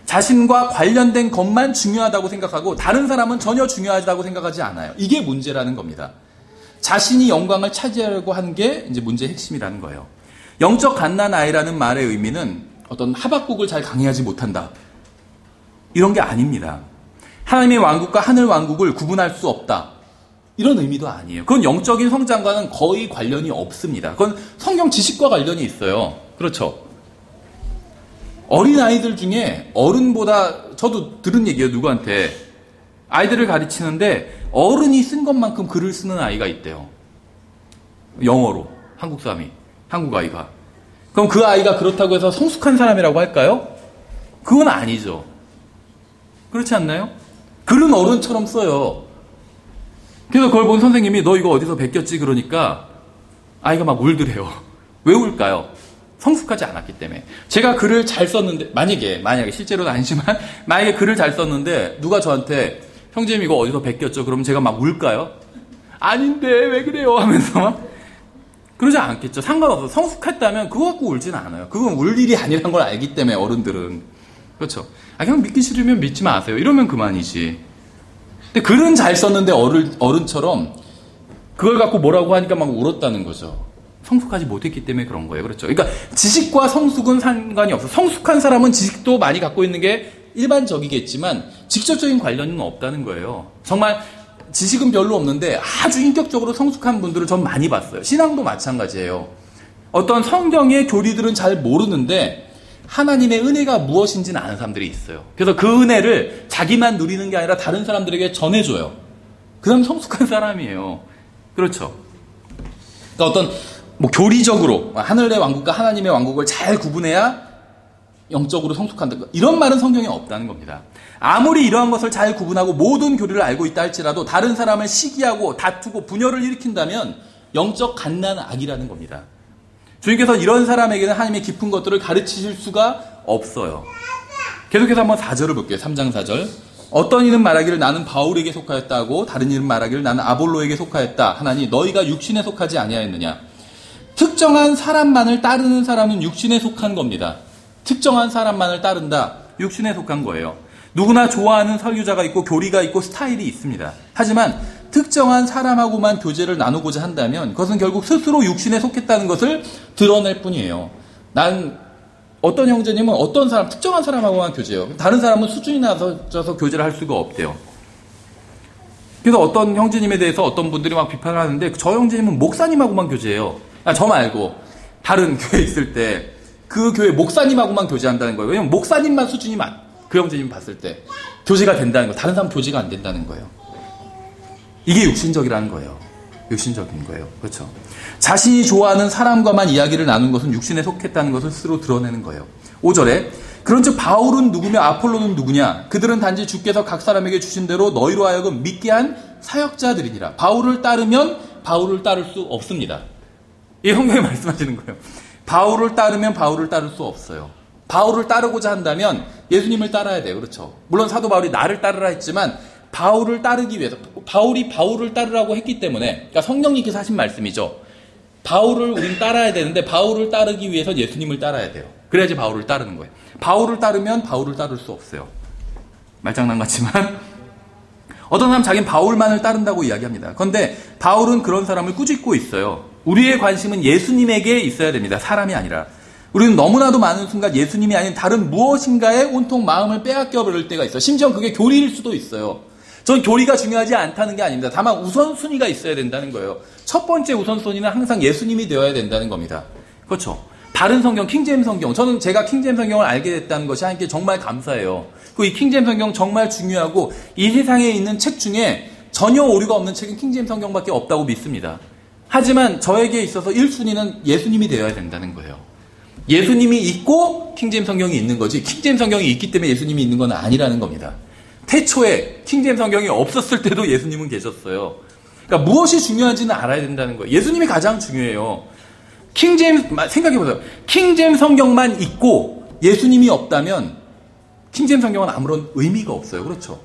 S1: 자신과 관련된 것만 중요하다고 생각하고 다른 사람은 전혀 중요하다고 생각하지 않아요. 이게 문제라는 겁니다. 자신이 영광을 차지하려고 하는 게 이제 문제의 핵심이라는 거예요. 영적 갓난아이라는 말의 의미는 어떤 하박국을 잘 강의하지 못한다. 이런 게 아닙니다. 하나님의 왕국과 하늘 왕국을 구분할 수 없다. 이런 의미도 아니에요. 그건 영적인 성장과는 거의 관련이 없습니다. 그건 성경 지식과 관련이 있어요. 그렇죠. 어린아이들 중에 어른보다, 저도 들은 얘기예요. 누구한테. 아이들을 가르치는데 어른이 쓴 것만큼 글을 쓰는 아이가 있대요. 영어로. 한국 사람이. 한국 아이가. 그럼 그 아이가 그렇다고 해서 성숙한 사람이라고 할까요? 그건 아니죠. 그렇지 않나요? 글은 어른처럼 써요. 그래서 그걸 본 선생님이 너 이거 어디서 베꼈지? 그러니까 아이가 막 울더래요. 왜 울까요? 성숙하지 않았기 때문에. 제가 글을 잘 썼는데 만약에 실제로는 아니지만 만약에 글을 잘 썼는데 누가 저한테 형제님 이거 어디서 베꼈죠? 그러면 제가 막 울까요? 아닌데 왜 그래요? 하면서 막 그러지 않겠죠. 상관없어. 성숙했다면 그거 갖고 울지는 않아요. 그건 울 일이 아니란 걸 알기 때문에 어른들은. 그렇죠. 그냥 믿기 싫으면 믿지 마세요. 이러면 그만이지. 근데 글은 잘 썼는데 어른처럼 그걸 갖고 뭐라고 하니까 막 울었다는 거죠. 성숙하지 못했기 때문에 그런 거예요. 그렇죠. 그러니까 지식과 성숙은 상관이 없어. 성숙한 사람은 지식도 많이 갖고 있는 게 일반적이겠지만 직접적인 관련은 없다는 거예요. 정말 지식은 별로 없는데 아주 인격적으로 성숙한 분들을 전 많이 봤어요. 신앙도 마찬가지예요. 어떤 성경의 교리들은 잘 모르는데 하나님의 은혜가 무엇인지는 아는 사람들이 있어요. 그래서 그 은혜를 자기만 누리는 게 아니라 다른 사람들에게 전해줘요. 그 사람 성숙한 사람이에요. 그렇죠. 그러니까 어떤 교리적으로 하늘의 왕국과 하나님의 왕국을 잘 구분해야 영적으로 성숙한다. 이런 말은 성경에 없다는 겁니다. 아무리 이러한 것을 잘 구분하고 모든 교리를 알고 있다 할지라도 다른 사람을 시기하고 다투고 분열을 일으킨다면 영적 갓난아기라는 겁니다. 주님께서 이런 사람에게는 하나님의 깊은 것들을 가르치실 수가 없어요. 계속해서 한번 4절을 볼게요. 3장 4절. 어떤 이는 말하기를 나는 바울에게 속하였다고 다른 이는 말하기를 나는 아볼로에게 속하였다 하나니 너희가 육신에 속하지 아니하였느냐. 특정한 사람만을 따르는 사람은 육신에 속한 겁니다. 특정한 사람만을 따른다. 육신에 속한 거예요. 누구나 좋아하는 설교자가 있고 교리가 있고 스타일이 있습니다. 하지만 특정한 사람하고만 교제를 나누고자 한다면 그것은 결국 스스로 육신에 속했다는 것을 드러낼 뿐이에요. 난 어떤 형제님은 어떤 사람, 특정한 사람하고만 교제해요. 다른 사람은 수준이 낮아져서 교제를 할 수가 없대요. 그래서 어떤 형제님에 대해서 어떤 분들이 막 비판을 하는데 저 형제님은 목사님하고만 교제해요. 저 말고 다른 교회에 있을 때 그 교회 목사님하고만 교제한다는 거예요. 왜냐면 목사님만 수준이 그 형제님 봤을 때 교제가 된다는 거예요. 다른 사람 교제가 안 된다는 거예요. 이게 육신적이라는 거예요. 육신적인 거예요. 그렇죠? 자신이 좋아하는 사람과만 이야기를 나눈 것은 육신에 속했다는 것을 스스로 드러내는 거예요. 5절에 그런즉 바울은 누구며 아폴로는 누구냐? 그들은 단지 주께서 각 사람에게 주신 대로 너희로 하여금 믿게 한 사역자들이니라. 바울을 따르면 바울을 따를 수 없습니다. 이 성경에 말씀하시는 거예요. 바울을 따르면 바울을 따를 수 없어요. 바울을 따르고자 한다면 예수님을 따라야 돼요. 그렇죠? 물론 사도 바울이 나를 따르라 했지만 바울을 따르기 위해서 바울이 바울을 따르라고 했기 때문에 그러니까 성령님께서 하신 말씀이죠. 바울을 우린 따라야 되는데 바울을 따르기 위해서 예수님을 따라야 돼요. 그래야지 바울을 따르는 거예요. 바울을 따르면 바울을 따를 수 없어요. 말장난 같지만 어떤 사람 자기는 바울만을 따른다고 이야기합니다. 그런데 바울은 그런 사람을 꾸짖고 있어요. 우리의 관심은 예수님에게 있어야 됩니다. 사람이 아니라. 우리는 너무나도 많은 순간 예수님이 아닌 다른 무엇인가에 온통 마음을 빼앗겨 버릴 때가 있어요. 심지어 그게 교리일 수도 있어요. 전 교리가 중요하지 않다는 게 아닙니다. 다만 우선순위가 있어야 된다는 거예요. 첫 번째 우선순위는 항상 예수님이 되어야 된다는 겁니다. 그렇죠? 다른 성경, 킹제임 성경. 저는 제가 킹제임 성경을 알게 됐다는 것이 하나님께 정말 감사해요. 이 킹제임 성경 정말 중요하고 이 세상에 있는 책 중에 전혀 오류가 없는 책은 킹제임 성경밖에 없다고 믿습니다. 하지만 저에게 있어서 1순위는 예수님이 되어야 된다는 거예요. 예수님이 있고 킹제임 성경이 있는 거지 킹제임 성경이 있기 때문에 예수님이 있는 건 아니라는 겁니다. 태초에 킹제임 성경이 없었을 때도 예수님은 계셨어요. 그러니까 무엇이 중요한지는 알아야 된다는 거예요. 예수님이 가장 중요해요. 킹제임 생각해보세요. 킹제임 성경만 있고 예수님이 없다면 킹제임 성경은 아무런 의미가 없어요. 그렇죠?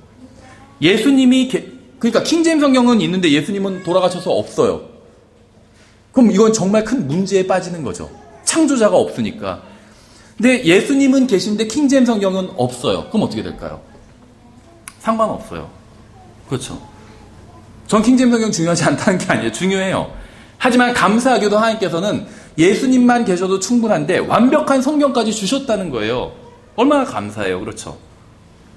S1: 예수님이 그러니까 킹제임 성경은 있는데 예수님은 돌아가셔서 없어요. 그럼 이건 정말 큰 문제에 빠지는 거죠. 창조자가 없으니까. 근데 예수님은 계신데 킹제임 성경은 없어요. 그럼 어떻게 될까요? 상관없어요. 그렇죠. 전 킹제임 성경 중요하지 않다는 게 아니에요. 중요해요. 하지만 감사하게도 하나님께서는 예수님만 계셔도 충분한데 완벽한 성경까지 주셨다는 거예요. 얼마나 감사해요. 그렇죠.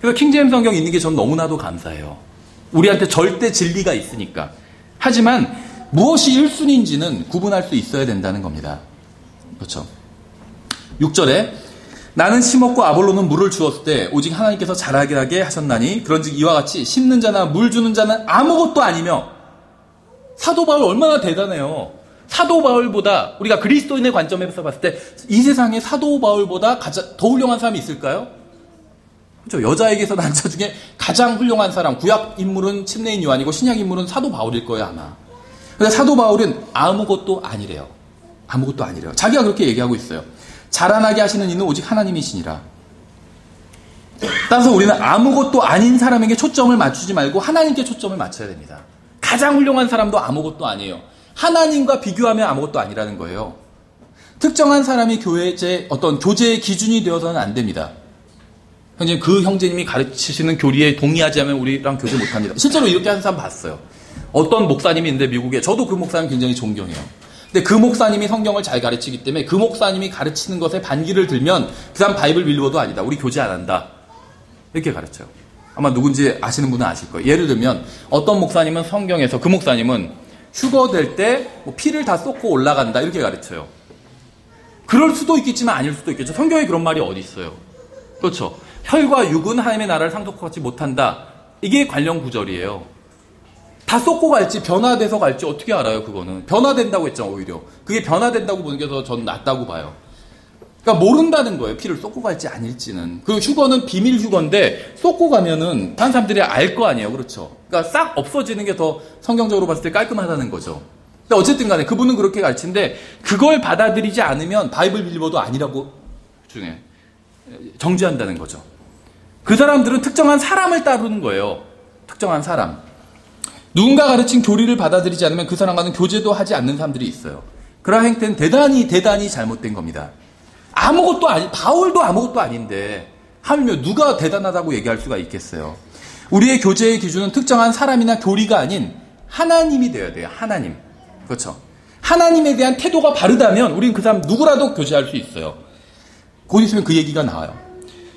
S1: 그래서 킹제임 성경 있는 게 전 너무나도 감사해요. 우리한테 절대 진리가 있으니까. 하지만 무엇이 1순위인지는 구분할 수 있어야 된다는 겁니다. 그렇죠. 6절에 나는 심었고 아볼로는 물을 주었을 때 오직 하나님께서 자라게 하셨나니 그런즉 이와 같이 심는 자나 물 주는 자는 아무것도 아니며 사도 바울 얼마나 대단해요. 사도 바울보다 우리가 그리스도인의 관점에서 봤을 때 이 세상에 사도 바울보다 더 훌륭한 사람이 있을까요? 그렇죠. 여자에게서 난자 중에 가장 훌륭한 사람 구약 인물은 침례인 요한이고 신약 인물은 사도 바울일 거예요 아마. 근데 사도 바울은 아무것도 아니래요. 아무것도 아니래요. 자기가 그렇게 얘기하고 있어요. 자라나게 하시는 이는 오직 하나님이시니라. 따라서 우리는 아무것도 아닌 사람에게 초점을 맞추지 말고 하나님께 초점을 맞춰야 됩니다. 가장 훌륭한 사람도 아무것도 아니에요. 하나님과 비교하면 아무것도 아니라는 거예요. 특정한 사람이 어떤 교제의 기준이 되어서는 안 됩니다. 형제님, 그 형제님이 가르치시는 교리에 동의하지 않으면 우리랑 교제 못합니다. 실제로 이렇게 하는 사람 봤어요. 어떤 목사님이 있는데 미국에 저도 그 목사님 굉장히 존경해요. 근데 그 목사님이 성경을 잘 가르치기 때문에 그 목사님이 가르치는 것에 반기를 들면 그 사람 바이블 빌리버도 아니다. 우리 교제 안 한다. 이렇게 가르쳐요. 아마 누군지 아시는 분은 아실 거예요. 예를 들면 어떤 목사님은 성경에서 그 목사님은 휴거 될 때 뭐 피를 다 쏟고 올라간다 이렇게 가르쳐요. 그럴 수도 있겠지만 아닐 수도 있겠죠. 성경에 그런 말이 어디 있어요. 그렇죠. 혈과 육은 하나님의 나라를 상속하지 못한다. 이게 관련 구절이에요. 다 쏟고 갈지 변화돼서 갈지 어떻게 알아요. 그거는 변화된다고 했죠. 오히려 그게 변화된다고 보는 게 더 전 낫다고 봐요. 그러니까 모른다는 거예요. 피를 쏟고 갈지 아닐지는. 그 휴거는 비밀 휴거인데 쏟고 가면은 다른 사람들이 알 거 아니에요. 그렇죠. 그러니까 싹 없어지는 게 더 성경적으로 봤을 때 깔끔하다는 거죠. 근데 어쨌든 간에 그분은 그렇게 가르치는데 그걸 받아들이지 않으면 바이블 빌리버도 아니라고 중에 정지한다는 거죠. 그 사람들은 특정한 사람을 따르는 거예요. 특정한 사람. 누군가 가르친 교리를 받아들이지 않으면 그 사람과는 교제도 하지 않는 사람들이 있어요. 그러한 행태는 대단히 잘못된 겁니다. 바울도 아무것도 아닌데 하물며 누가 대단하다고 얘기할 수가 있겠어요? 우리의 교제의 기준은 특정한 사람이나 교리가 아닌 하나님이 되어야 돼요. 하나님. 그렇죠? 하나님에 대한 태도가 바르다면 우리는 그 사람 누구라도 교제할 수 있어요. 곧 있으면 그 얘기가 나와요.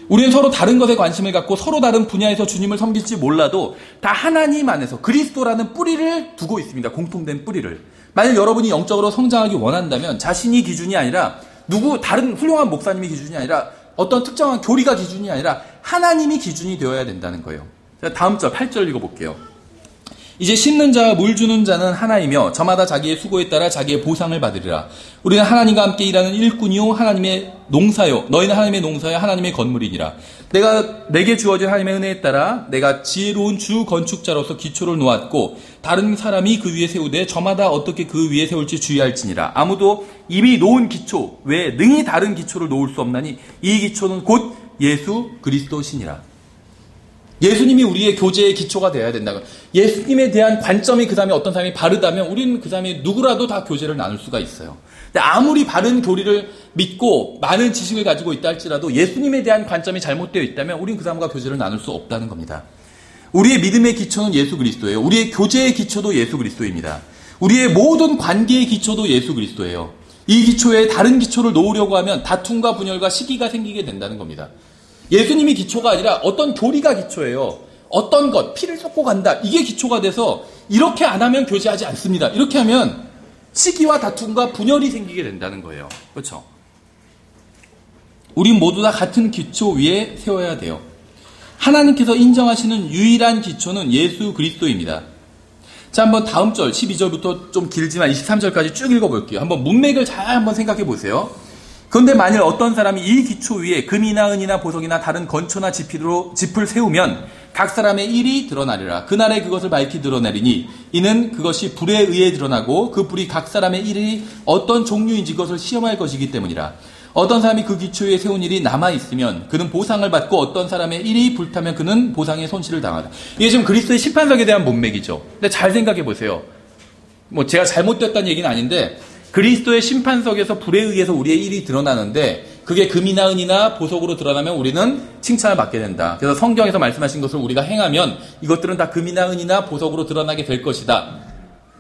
S1: 우리는 서로 다른 것에 관심을 갖고 서로 다른 분야에서 주님을 섬길지 몰라도 다 하나님 안에서 그리스도라는 뿌리를 두고 있습니다. 공통된 뿌리를. 만약 여러분이 영적으로 성장하기 원한다면 자신이 기준이 아니라 다른 훌륭한 목사님이 기준이 아니라 어떤 특정한 교리가 기준이 아니라 하나님이 기준이 되어야 된다는 거예요. 자, 다음 절 8절 읽어볼게요. 이제 심는 자와 물 주는 자는 하나이며 저마다 자기의 수고에 따라 자기의 보상을 받으리라. 우리는 하나님과 함께 일하는 일꾼이요 하나님의 농사요 너희는 하나님의 농사요 하나님의 건물이니라. 내게 주어진 하나님의 은혜에 따라 내가 지혜로운 주 건축자로서 기초를 놓았고 다른 사람이 그 위에 세우되 저마다 어떻게 그 위에 세울지 주의할지니라. 아무도 이미 놓은 기초 외에 능히 다른 기초를 놓을 수 없나니 이 기초는 곧 예수 그리스도시니라. 예수님이 우리의 교제의 기초가 되어야 된다고. 예수님에 대한 관점이 그 사람이 어떤 사람이 바르다면 우리는 그 사람이 누구라도 다 교제를 나눌 수가 있어요. 근데 아무리 바른 교리를 믿고 많은 지식을 가지고 있다 할지라도 예수님에 대한 관점이 잘못되어 있다면 우리는 그 사람과 교제를 나눌 수 없다는 겁니다. 우리의 믿음의 기초는 예수 그리스도예요. 우리의 교제의 기초도 예수 그리스도입니다. 우리의 모든 관계의 기초도 예수 그리스도예요. 이 기초에 다른 기초를 놓으려고 하면 다툼과 분열과 시기가 생기게 된다는 겁니다. 예수님이 기초가 아니라 어떤 교리가 기초예요. 어떤 것, 피를 쏟고 간다. 이게 기초가 돼서 이렇게 안 하면 교제하지 않습니다. 이렇게 하면 시기와 다툼과 분열이 생기게 된다는 거예요. 그렇죠? 우린 모두 다 같은 기초 위에 세워야 돼요. 하나님께서 인정하시는 유일한 기초는 예수 그리스도입니다. 자, 한번 다음 절 12절부터 좀 길지만 23절까지 쭉 읽어볼게요. 한번 문맥을 잘 한번 생각해 보세요. 그런데 만일 어떤 사람이 이 기초 위에 금이나 은이나 보석이나 다른 건초나 짚을 세우면 각 사람의 일이 드러나리라. 그날에 그것을 밝히 드러내리니 이는 그것이 불에 의해 드러나고 그 불이 각 사람의 일이 어떤 종류인지 그것을 시험할 것이기 때문이라. 어떤 사람이 그 기초 위에 세운 일이 남아있으면 그는 보상을 받고 어떤 사람의 일이 불타면 그는 보상의 손실을 당하다. 이게 지금 그리스도의 심판석에 대한 문맥이죠. 근데 잘 생각해 보세요. 제가 잘못됐다는 얘기는 아닌데 그리스도의 심판석에서 불에 의해서 우리의 일이 드러나는데 그게 금이나 은이나 보석으로 드러나면 우리는 칭찬을 받게 된다. 그래서 성경에서 말씀하신 것을 우리가 행하면 이것들은 다 금이나 은이나 보석으로 드러나게 될 것이다.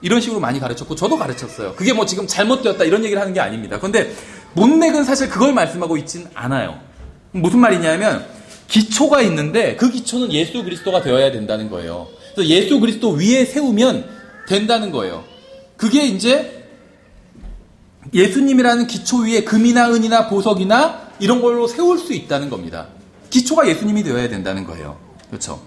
S1: 이런 식으로 많이 가르쳤고 저도 가르쳤어요. 그게 지금 잘못되었다 이런 얘기를 하는 게 아닙니다. 그런데 문맥은 사실 그걸 말씀하고 있진 않아요. 무슨 말이냐면 기초가 있는데 그 기초는 예수 그리스도가 되어야 된다는 거예요. 그래서 예수 그리스도 위에 세우면 된다는 거예요. 그게 이제 예수님이라는 기초 위에 금이나 은이나 보석이나 이런 걸로 세울 수 있다는 겁니다. 기초가 예수님이 되어야 된다는 거예요. 그렇죠?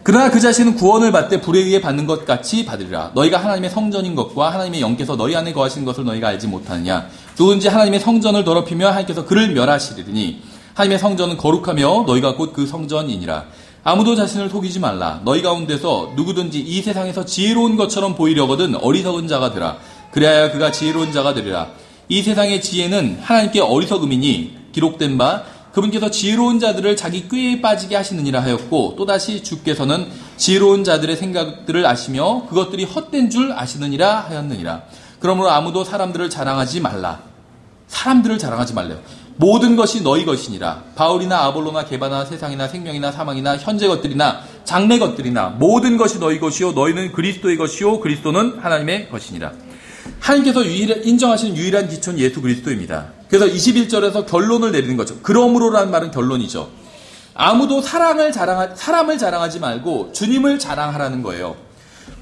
S1: 그러나 그 자신은 구원을 받되 불에 의해 받는 것 같이 받으리라. 너희가 하나님의 성전인 것과 하나님의 영께서 너희 안에 거하시는 것을 너희가 알지 못하느냐. 누군지 하나님의 성전을 더럽히며 하나님께서 그를 멸하시리니 하나님의 성전은 거룩하며 너희가 곧 그 성전이니라. 아무도 자신을 속이지 말라. 너희 가운데서 누구든지 이 세상에서 지혜로운 것처럼 보이려거든 어리석은 자가 되라. 그래야 그가 지혜로운 자가 되리라. 이 세상의 지혜는 하나님께 어리석음이니 기록된 바 그분께서 지혜로운 자들을 자기 꾀에 빠지게 하시느니라 하였고 또다시 주께서는 지혜로운 자들의 생각들을 아시며 그것들이 헛된 줄 아시느니라 하였느니라. 그러므로 아무도 사람들을 자랑하지 말라. 사람들을 자랑하지 말래요. 모든 것이 너희 것이니라. 바울이나 아볼로나 게바나 세상이나 생명이나 사망이나 현재 것들이나 장래 것들이나 모든 것이 너희 것이요 너희는 그리스도의 것이요 그리스도는 하나님의 것이니라. 하나님께서 인정하시는 유일한 기초는 예수 그리스도입니다. 그래서 21절에서 결론을 내리는 거죠. 그러므로라는 말은 결론이죠. 아무도 사람을 자랑하지 말고 주님을 자랑하라는 거예요.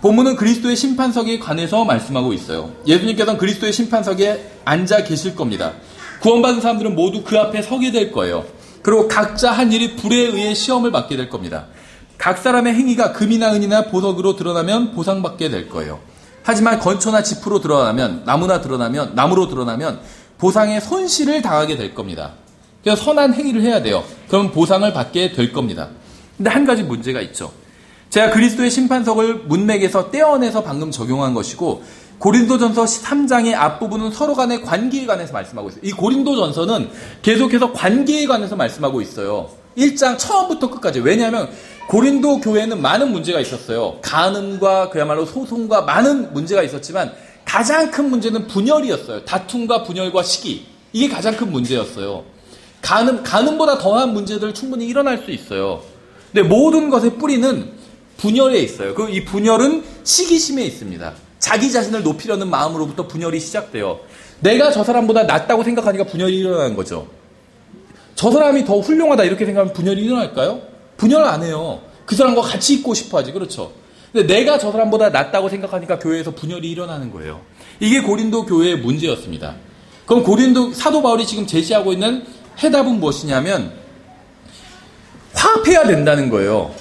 S1: 본문은 그리스도의 심판석에 관해서 말씀하고 있어요. 예수님께서는 그리스도의 심판석에 앉아 계실 겁니다. 구원받은 사람들은 모두 그 앞에 서게 될 거예요. 그리고 각자 한 일이 불에 의해 시험을 받게 될 겁니다. 각 사람의 행위가 금이나 은이나 보석으로 드러나면 보상받게 될 거예요. 하지만 건초나 짚으로 드러나면 나무로 드러나면 보상의 손실을 당하게 될 겁니다. 그래서 선한 행위를 해야 돼요. 그럼 보상을 받게 될 겁니다. 근데 한 가지 문제가 있죠. 제가 그리스도의 심판석을 문맥에서 떼어내서 방금 적용한 것이고 고린도전서 3장의 앞부분은 서로 간의 관계에 관해서 말씀하고 있어요. 이 고린도전서는 계속해서 관계에 관해서 말씀하고 있어요. 1장 처음부터 끝까지. 왜냐하면 고린도 교회는 많은 문제가 있었어요. 간음과 그야말로 소송과 많은 문제가 있었지만 가장 큰 문제는 분열이었어요. 다툼과 분열과 시기. 이게 가장 큰 문제였어요. 가늠보다 더한 문제들 충분히 일어날 수 있어요. 근데 모든 것의 뿌리는 분열에 있어요. 이 분열은 시기심에 있습니다. 자기 자신을 높이려는 마음으로부터 분열이 시작돼요. 내가 저 사람보다 낫다고 생각하니까 분열이 일어나는 거죠. 저 사람이 더 훌륭하다 이렇게 생각하면 분열이 일어날까요? 분열 안 해요. 그 사람과 같이 있고 싶어 하지. 그렇죠. 근데 내가 저 사람보다 낫다고 생각하니까 교회에서 분열이 일어나는 거예요. 이게 고린도 교회의 문제였습니다. 그럼 고린도 사도 바울이 지금 제시하고 있는 해답은 무엇이냐면 화합해야 된다는 거예요.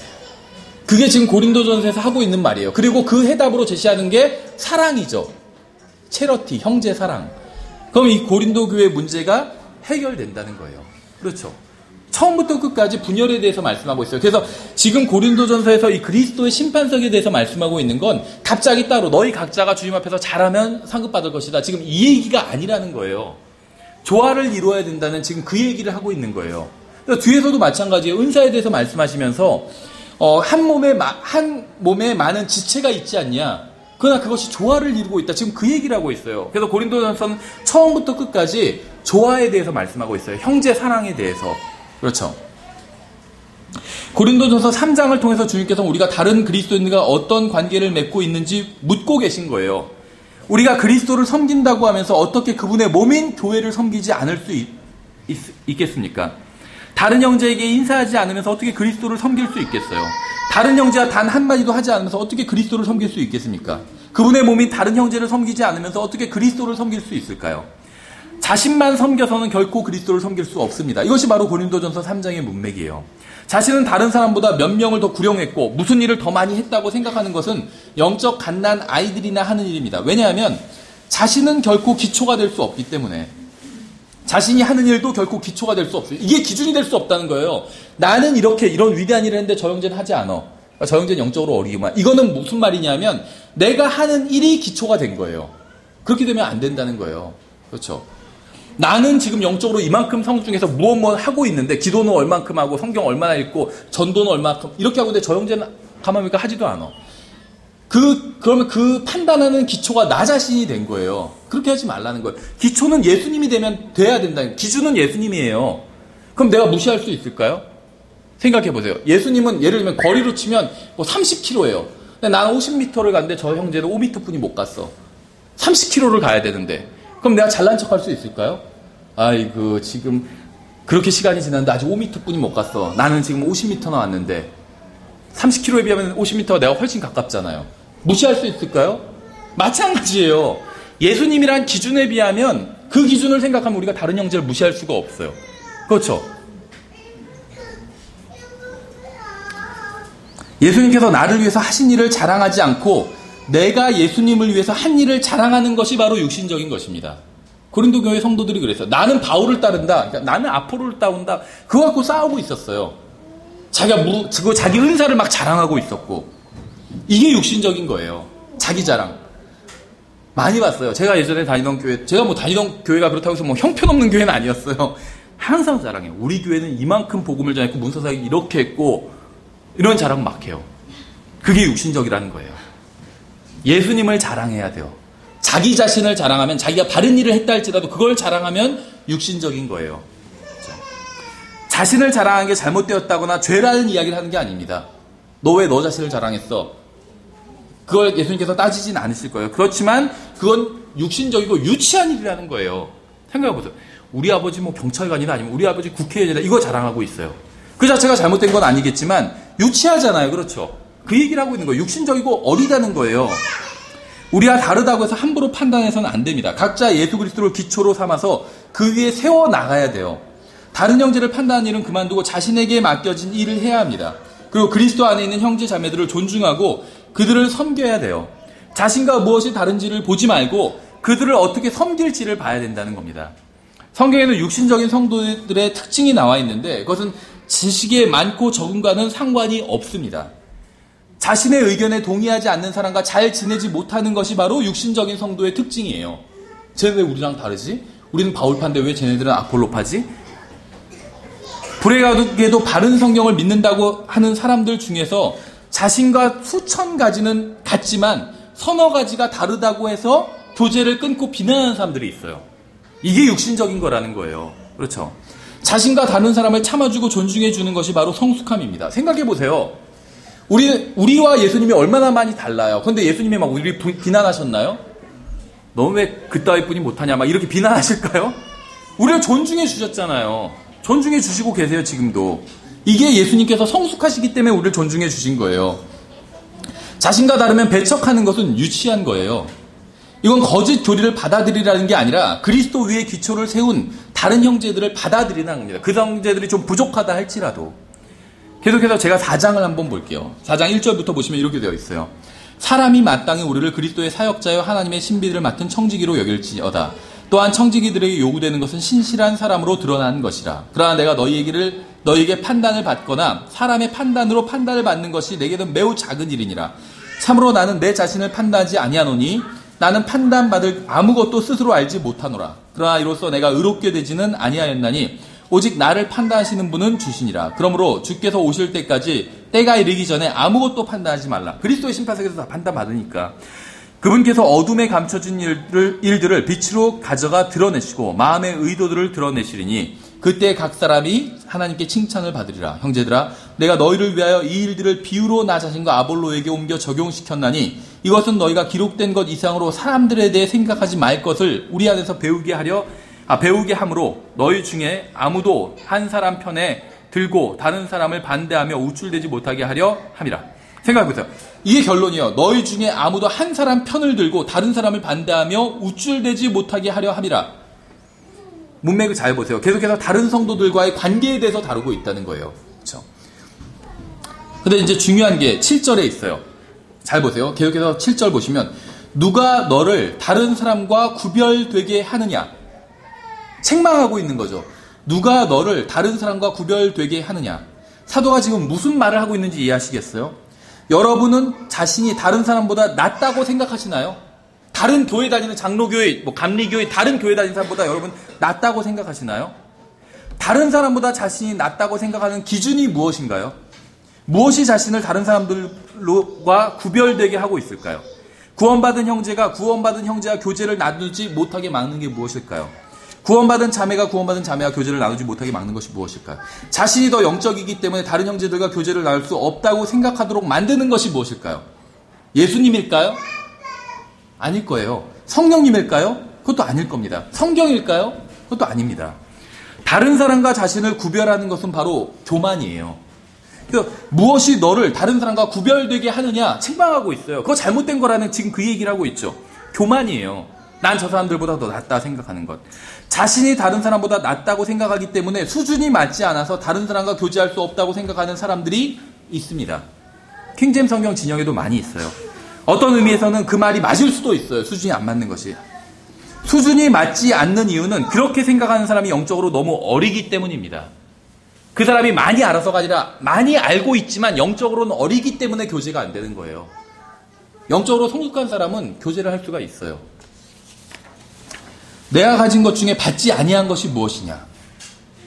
S1: 그게 지금 고린도전서에서 하고 있는 말이에요. 그리고 그 해답으로 제시하는 게 사랑이죠. 체러티, 형제 사랑. 그럼 이 고린도 교회의 문제가 해결된다는 거예요. 그렇죠. 처음부터 끝까지 분열에 대해서 말씀하고 있어요. 그래서 지금 고린도전서에서 이 그리스도의 심판석에 대해서 말씀하고 있는 건 갑자기 따로 너희 각자가 주님 앞에서 잘하면 상급받을 것이다. 지금 이 얘기가 아니라는 거예요. 조화를 이루어야 된다는 지금 그 얘기를 하고 있는 거예요. 그래서 뒤에서도 마찬가지예요. 은사에 대해서 말씀하시면서 한 몸에 많은 지체가 있지 않냐. 그러나 그것이 조화를 이루고 있다. 지금 그 얘기를 하고 있어요. 그래서 고린도전서는 처음부터 끝까지 조화에 대해서 말씀하고 있어요. 형제 사랑에 대해서. 그렇죠. 고린도전서 3장을 통해서 주님께서 우리가 다른 그리스도인들과 어떤 관계를 맺고 있는지 묻고 계신 거예요. 우리가 그리스도를 섬긴다고 하면서 어떻게 그분의 몸인 교회를 섬기지 않을 수 있겠습니까? 다른 형제에게 인사하지 않으면서 어떻게 그리스도를 섬길 수 있겠어요? 다른 형제와 단 한마디도 하지 않으면서 어떻게 그리스도를 섬길 수 있겠습니까? 그분의 몸인 다른 형제를 섬기지 않으면서 어떻게 그리스도를 섬길 수 있을까요? 자신만 섬겨서는 결코 그리스도를 섬길 수 없습니다. 이것이 바로 고린도전서 3장의 문맥이에요. 자신은 다른 사람보다 몇 명을 더 구령했고 무슨 일을 더 많이 했다고 생각하는 것은 영적 갓난 아이들이나 하는 일입니다. 왜냐하면 자신은 결코 기초가 될 수 없기 때문에. 자신이 하는 일도 결코 기초가 될 수 없어요. 이게 기준이 될 수 없다는 거예요. 나는 이런 위대한 일을 했는데 저 형제는 하지 않아. 그러니까 저 형제는 영적으로 어리기만. 이거는 무슨 말이냐면 내가 하는 일이 기초가 된 거예요. 그렇게 되면 안 된다는 거예요. 그렇죠. 나는 지금 영적으로 이만큼 성수 중에서 무엇 하고 있는데 기도는 얼만큼 하고 성경 얼마나 읽고 전도는 얼만큼 이렇게 하고 있는데 저 형제는 가만히 보니까 하지도 않아. 그러면 그 판단하는 기초가 나 자신이 된 거예요. 그렇게 하지 말라는 거예요. 기초는 예수님이 돼야 된다. 기준은 예수님이에요. 그럼 내가 무시할 수 있을까요? 생각해 보세요. 예수님은 예를 들면 거리로 치면 뭐 30km예요. 근데 나는 50m를 갔는데 저 형제는 5m뿐이 못 갔어. 30km를 가야 되는데. 그럼 내가 잘난 척 할 수 있을까요? 아이고 지금 그렇게 시간이 지났는데 아직 5m뿐이 못 갔어. 나는 지금 50m나 왔는데 30km에 비하면 50m가 내가 훨씬 가깝잖아요. 무시할 수 있을까요? 마찬가지예요. 예수님이란 기준에 비하면 그 기준을 생각하면 우리가 다른 형제를 무시할 수가 없어요. 그렇죠? 예수님께서 나를 위해서 하신 일을 자랑하지 않고 내가 예수님을 위해서 한 일을 자랑하는 것이 바로 육신적인 것입니다. 고린도 교회 성도들이 그랬어요. 나는 바울을 따른다. 그러니까 나는 아포로를 따른다. 그거 갖고 싸우고 있었어요. 자기 은사를 막 자랑하고 있었고. 이게 육신적인 거예요. 자기 자랑. 많이 봤어요. 제가 예전에 다니던 교회, 제가 뭐 다니던 교회가 그렇다고 해서 뭐 형편없는 교회는 아니었어요. 항상 자랑해요. 우리 교회는 이만큼 복음을 전했고 문서사기 이렇게 했고 이런 자랑 막 해요. 그게 육신적이라는 거예요. 예수님을 자랑해야 돼요. 자기 자신을 자랑하면 자기가 바른 일을 했다 할지라도 그걸 자랑하면 육신적인 거예요. 그렇죠? 자신을 자랑하는 게 잘못되었다거나 죄라는 이야기를 하는 게 아닙니다. 너 왜 너 자신을 자랑했어? 그걸 예수님께서 따지진 않으실 거예요. 그렇지만 그건 육신적이고 유치한 일이라는 거예요. 생각해보세요. 우리 아버지 뭐 경찰관이나 아니면 우리 아버지 국회의원이다 이거 자랑하고 있어요. 그 자체가 잘못된 건 아니겠지만 유치하잖아요. 그렇죠? 그 얘기를 하고 있는 거예요. 육신적이고 어리다는 거예요. 우리와 다르다고 해서 함부로 판단해서는 안 됩니다. 각자 예수 그리스도를 기초로 삼아서 그 위에 세워나가야 돼요. 다른 형제를 판단하는 일은 그만두고 자신에게 맡겨진 일을 해야 합니다. 그리고 그리스도 안에 있는 형제 자매들을 존중하고 그들을 섬겨야 돼요. 자신과 무엇이 다른지를 보지 말고 그들을 어떻게 섬길지를 봐야 된다는 겁니다. 성경에는 육신적인 성도들의 특징이 나와 있는데 그것은 지식에 많고 적음과는 상관이 없습니다. 자신의 의견에 동의하지 않는 사람과 잘 지내지 못하는 것이 바로 육신적인 성도의 특징이에요. 쟤는 왜 우리랑 다르지? 우리는 바울파인데 왜 쟤네들은 아폴로파지? 불행하게도 바른 성경을 믿는다고 하는 사람들 중에서 자신과 수천 가지는 같지만 서너 가지가 다르다고 해서 교제를 끊고 비난하는 사람들이 있어요. 이게 육신적인 거라는 거예요. 그렇죠? 자신과 다른 사람을 참아주고 존중해주는 것이 바로 성숙함입니다. 생각해보세요. 우리와 예수님이 얼마나 많이 달라요. 근데 예수님이 막 우리 비난하셨나요? 너 왜 그따위 뿐이 못하냐 막 이렇게 비난하실까요? 우리를 존중해 주셨잖아요. 존중해 주시고 계세요. 지금도. 이게 예수님께서 성숙하시기 때문에 우리를 존중해 주신 거예요. 자신과 다르면 배척하는 것은 유치한 거예요. 이건 거짓 교리를 받아들이라는 게 아니라 그리스도 위에 기초를 세운 다른 형제들을 받아들이라는 겁니다. 그 형제들이 좀 부족하다 할지라도. 계속해서 제가 4장을 한번 볼게요. 4장 1절부터 보시면 이렇게 되어 있어요. 사람이 마땅히 우리를 그리스도의 사역자여 하나님의 신비들을 맡은 청지기로 여길지어다. 또한 청지기들에게 요구되는 것은 신실한 사람으로 드러난 것이라. 그러나 내가 너희에게 판단을 받거나 사람의 판단으로 판단을 받는 것이 내게는 매우 작은 일이니라. 참으로 나는 내 자신을 판단하지 아니하노니 나는 판단받을 아무것도 스스로 알지 못하노라. 그러나 이로써 내가 의롭게 되지는 아니하였나니 오직 나를 판단하시는 분은 주시니라. 그러므로 주께서 오실 때까지 때가 이르기 전에 아무것도 판단하지 말라. 그리스도의 심판석에서 다 판단받으니까. 그분께서 어둠에 감춰진 일들을 빛으로 가져가 드러내시고 마음의 의도들을 드러내시리니 그때 각 사람이 하나님께 칭찬을 받으리라. 형제들아, 내가 너희를 위하여 이 일들을 비유로 나 자신과 아볼로에게 옮겨 적용시켰나니 이것은 너희가 기록된 것 이상으로 사람들에 대해 생각하지 말 것을 우리 안에서 배우게 함으로 너희 중에 아무도 한 사람 편에 들고 다른 사람을 반대하며 우쭐대지 못하게 하려 함이라. 생각해보세요. 이게 결론이에요. 너희 중에 아무도 한 사람 편을 들고 다른 사람을 반대하며 우쭐대지 못하게 하려 함이라. 문맥을 잘 보세요. 계속해서 다른 성도들과의 관계에 대해서 다루고 있다는 거예요. 그렇죠? 근데 이제 중요한 게 7절에 있어요. 잘 보세요. 계속해서 7절 보시면 누가 너를 다른 사람과 구별되게 하느냐. 책망하고 있는 거죠. 누가 너를 다른 사람과 구별되게 하느냐. 사도가 지금 무슨 말을 하고 있는지 이해하시겠어요? 여러분은 자신이 다른 사람보다 낫다고 생각하시나요? 다른 교회 다니는 장로교회, 감리교회, 다른 교회 다니는 사람보다 여러분 낫다고 생각하시나요? 다른 사람보다 자신이 낫다고 생각하는 기준이 무엇인가요? 무엇이 자신을 다른 사람들과 구별되게 하고 있을까요? 구원받은 형제가 구원받은 형제와 교제를 나누지 못하게 막는 게 무엇일까요? 구원받은 자매가 구원받은 자매와 교제를 나누지 못하게 막는 것이 무엇일까요? 자신이 더 영적이기 때문에 다른 형제들과 교제를 나눌 수 없다고 생각하도록 만드는 것이 무엇일까요? 예수님일까요? 아닐 거예요. 성령님일까요? 그것도 아닐 겁니다. 성경일까요? 그것도 아닙니다. 다른 사람과 자신을 구별하는 것은 바로 교만이에요. 무엇이 너를 다른 사람과 구별되게 하느냐 책망하고 있어요. 그거 잘못된 거라는 지금 그 얘기를 하고 있죠. 교만이에요. 난 저 사람들보다 더 낫다 생각하는 것. 자신이 다른 사람보다 낫다고 생각하기 때문에 수준이 맞지 않아서 다른 사람과 교제할 수 없다고 생각하는 사람들이 있습니다. 킹제임 성경 진영에도 많이 있어요. 어떤 의미에서는 그 말이 맞을 수도 있어요. 수준이 안 맞는 것이. 수준이 맞지 않는 이유는 그렇게 생각하는 사람이 영적으로 너무 어리기 때문입니다. 그 사람이 많이 알아서가 아니라 많이 알고 있지만 영적으로는 어리기 때문에 교제가 안 되는 거예요. 영적으로 성숙한 사람은 교제를 할 수가 있어요. 내가 가진 것 중에 받지 아니한 것이 무엇이냐?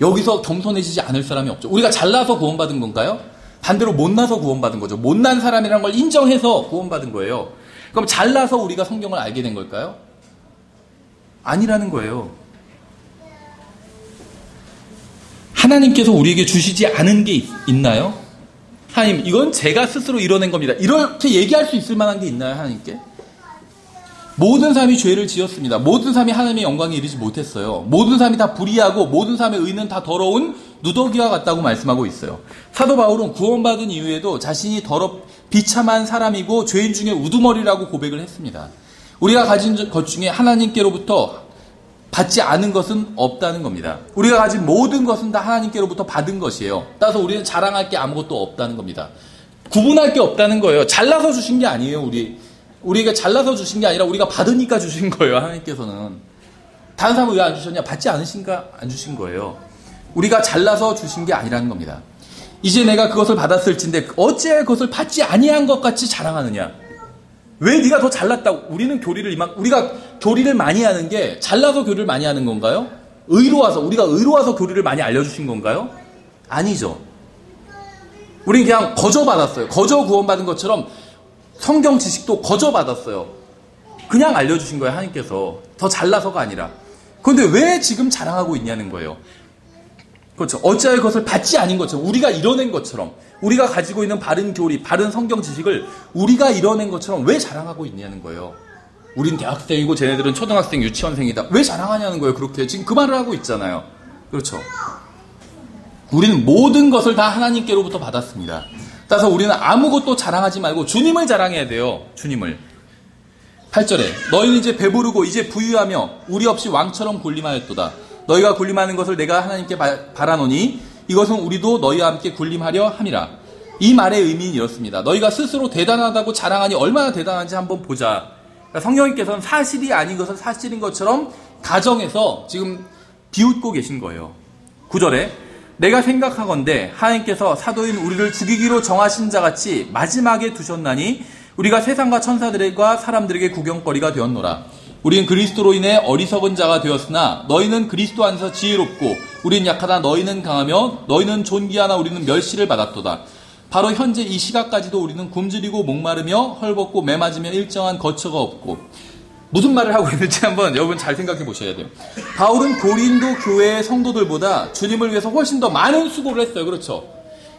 S1: 여기서 겸손해지지 않을 사람이 없죠. 우리가 잘나서 구원받은 건가요? 반대로 못나서 구원받은 거죠. 못난 사람이라는 걸 인정해서 구원받은 거예요. 그럼 잘나서 우리가 성경을 알게 된 걸까요? 아니라는 거예요. 하나님께서 우리에게 주시지 않은 게 있나요? 하나님, 이건 제가 스스로 이뤄낸 겁니다. 이렇게 얘기할 수 있을 만한 게 있나요, 하나님께? 모든 사람이 죄를 지었습니다. 모든 사람이 하나님의 영광에 이르지 못했어요. 모든 사람이 다 불의하고 모든 사람의 의는 다 더러운 누더기와 같다고 말씀하고 있어요. 사도 바울은 구원받은 이후에도 자신이 비참한 사람이고 죄인 중에 우두머리라고 고백을 했습니다. 우리가 가진 것 중에 하나님께로부터 받지 않은 것은 없다는 겁니다. 우리가 가진 모든 것은 다 하나님께로부터 받은 것이에요. 따라서 우리는 자랑할 게 아무것도 없다는 겁니다. 구분할 게 없다는 거예요. 잘나서 주신 게 아니에요. 우리가 잘나서 주신 게 아니라 우리가 받으니까 주신 거예요. 하나님께서는. 다른 사람은 왜 안 주셨냐? 받지 않으신가? 안 주신 거예요. 우리가 잘나서 주신 게 아니라는 겁니다. 이제 내가 그것을 받았을진데 어찌 그것을 받지 아니한 것 같이 자랑하느냐? 왜 네가 더 잘났다고? 우리가 교리를 많이 하는 게 잘나서 교리를 많이 하는 건가요? 우리가 의로와서 교리를 많이 알려주신 건가요? 아니죠. 우린 그냥 거저 받았어요. 거저 구원받은 것처럼 성경 지식도 거저 받았어요. 그냥 알려주신 거예요, 하나님께서. 더 잘나서가 아니라. 그런데 왜 지금 자랑하고 있냐는 거예요. 그렇죠. 어찌하여 그것을 받지 않은 것처럼, 우리가 이뤄낸 것처럼, 우리가 가지고 있는 바른 교리, 바른 성경 지식을 우리가 이뤄낸 것처럼 왜 자랑하고 있냐는 거예요. 우린 대학생이고 쟤네들은 초등학생, 유치원생이다. 왜 자랑하냐는 거예요. 그렇게 지금 그 말을 하고 있잖아요. 그렇죠. 우리는 모든 것을 다 하나님께로부터 받았습니다. 따라서 우리는 아무것도 자랑하지 말고 주님을 자랑해야 돼요. 주님을. 8절에 너희는 이제 배부르고 이제 부유하며 우리 없이 왕처럼 군림하였도다. 너희가 군림하는 것을 내가 하나님께 바라노니 이것은 우리도 너희와 함께 군림하려 함이라. 이 말의 의미는 이렇습니다. 너희가 스스로 대단하다고 자랑하니 얼마나 대단한지 한번 보자. 그러니까 성령님께서는 사실이 아닌 것을 사실인 것처럼 가정에서 지금 비웃고 계신 거예요. 9절에 내가 생각하건대 하나님께서 사도인 우리를 죽이기로 정하신 자같이 마지막에 두셨나니 우리가 세상과 천사들과 사람들에게 구경거리가 되었노라. 우리는 그리스도로 인해 어리석은 자가 되었으나 너희는 그리스도 안에서 지혜롭고 우리는 약하다 너희는 강하며 너희는 존귀하나 우리는 멸시를 받았도다. 바로 현재 이 시각까지도 우리는 굶주리고 목마르며 헐벗고 매맞으며 일정한 거처가 없고. 무슨 말을 하고 있는지 한번 여러분 잘 생각해 보셔야 돼요. 바울은 고린도 교회의 성도들보다 주님을 위해서 훨씬 더 많은 수고를 했어요. 그렇죠?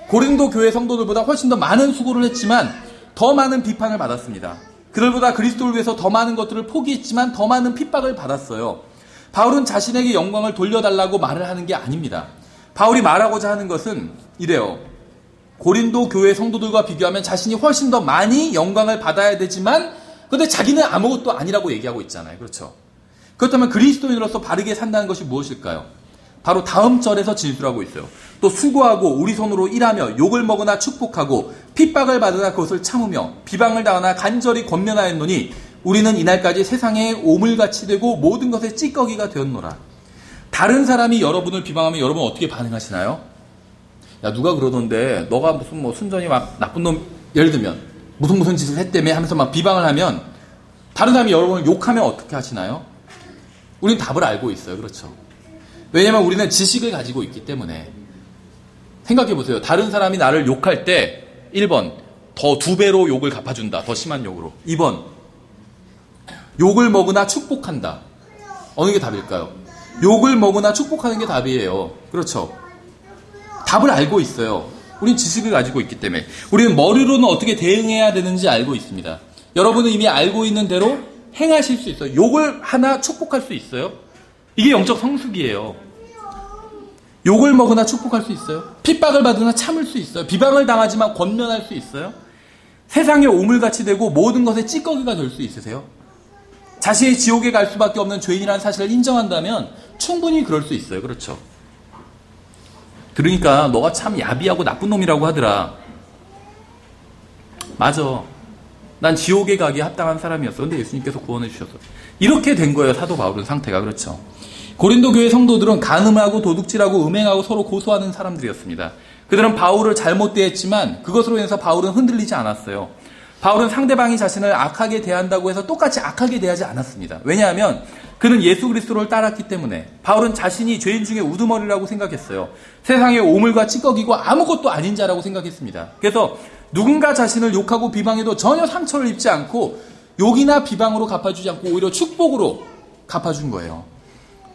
S1: 고린도 교회 성도들보다 훨씬 더 많은 수고를 했지만 더 많은 비판을 받았습니다. 그들보다 그리스도를 위해서 더 많은 것들을 포기했지만 더 많은 핍박을 받았어요. 바울은 자신에게 영광을 돌려달라고 말을 하는 게 아닙니다. 바울이 말하고자 하는 것은 이래요. 고린도 교회 성도들과 비교하면 자신이 훨씬 더 많이 영광을 받아야 되지만 근데 자기는 아무것도 아니라고 얘기하고 있잖아요. 그렇죠? 그렇다면 그리스도인으로서 바르게 산다는 것이 무엇일까요? 바로 다음 절에서 진술하고 있어요. 또 수고하고 우리 손으로 일하며 욕을 먹으나 축복하고 핍박을 받으나 그것을 참으며 비방을 당하나 간절히 권면하였노니 우리는 이날까지 세상에 오물같이 되고 모든 것의 찌꺼기가 되었노라. 다른 사람이 여러분을 비방하면 여러분 어떻게 반응하시나요? 야 누가 그러던데 너가 무슨 뭐 순전히 막 나쁜 놈 예를 들면 무슨 짓을 했다며 하면서 막 비방을 하면 다른 사람이 여러분을 욕하면 어떻게 하시나요? 우리는 답을 알고 있어요. 그렇죠? 왜냐하면 우리는 지식을 가지고 있기 때문에. 생각해 보세요. 다른 사람이 나를 욕할 때 1번 더 2배로 욕을 갚아준다. 더 심한 욕으로. 2번 욕을 먹으나 축복한다. 어느 게 답일까요? 욕을 먹으나 축복하는 게 답이에요. 그렇죠? 답을 알고 있어요. 우린 지식을 가지고 있기 때문에. 우리는 머리로는 어떻게 대응해야 되는지 알고 있습니다. 여러분은 이미 알고 있는 대로 행하실 수 있어요. 욕을 하나 축복할 수 있어요. 이게 영적 성숙이에요. 욕을 먹으나 축복할 수 있어요. 핍박을 받으나 참을 수 있어요. 비방을 당하지만 권면할 수 있어요. 세상에 오물같이 되고 모든 것에 찌꺼기가 될 수 있으세요. 자신이 지옥에 갈 수밖에 없는 죄인이라는 사실을 인정한다면 충분히 그럴 수 있어요. 그렇죠? 그러니까 너가 참 야비하고 나쁜 놈이라고 하더라. 맞아. 난 지옥에 가기에 합당한 사람이었어. 근데 예수님께서 구원해 주셨어. 이렇게 된 거예요. 사도 바울은 상태가. 그렇죠. 고린도 교회 성도들은 간음하고 도둑질하고 음행하고 서로 고소하는 사람들이었습니다. 그들은 바울을 잘못 대했지만 그것으로 인해서 바울은 흔들리지 않았어요. 바울은 상대방이 자신을 악하게 대한다고 해서 똑같이 악하게 대하지 않았습니다. 왜냐하면 그는 예수 그리스도를 따랐기 때문에. 바울은 자신이 죄인 중에 우두머리라고 생각했어요. 세상의 오물과 찌꺼기고 아무것도 아닌 자라고 생각했습니다. 그래서 누군가 자신을 욕하고 비방해도 전혀 상처를 입지 않고 욕이나 비방으로 갚아주지 않고 오히려 축복으로 갚아준 거예요.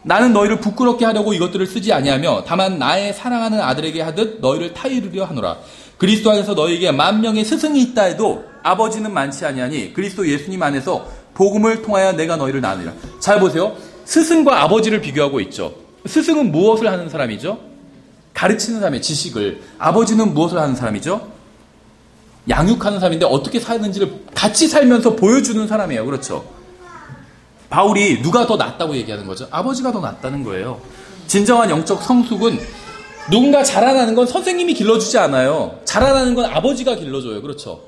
S1: 나는 너희를 부끄럽게 하려고 이것들을 쓰지 아니하며 다만 나의 사랑하는 아들에게 하듯 너희를 타이르려 하노라. 그리스도 안에서 너희에게 10,000명의 스승이 있다 해도 아버지는 많지 아니하니 그리스도 예수님 안에서 복음을 통하여 내가 너희를 낳으리라. 잘 보세요. 스승과 아버지를 비교하고 있죠. 스승은 무엇을 하는 사람이죠? 가르치는 사람의 지식을. 아버지는 무엇을 하는 사람이죠? 양육하는 사람인데 어떻게 사는지를 같이 살면서 보여주는 사람이에요. 그렇죠? 바울이 누가 더 낫다고 얘기하는 거죠? 아버지가 더 낫다는 거예요. 진정한 영적 성숙은 누군가 자라나는 건 선생님이 길러주지 않아요. 자라나는 건 아버지가 길러줘요. 그렇죠?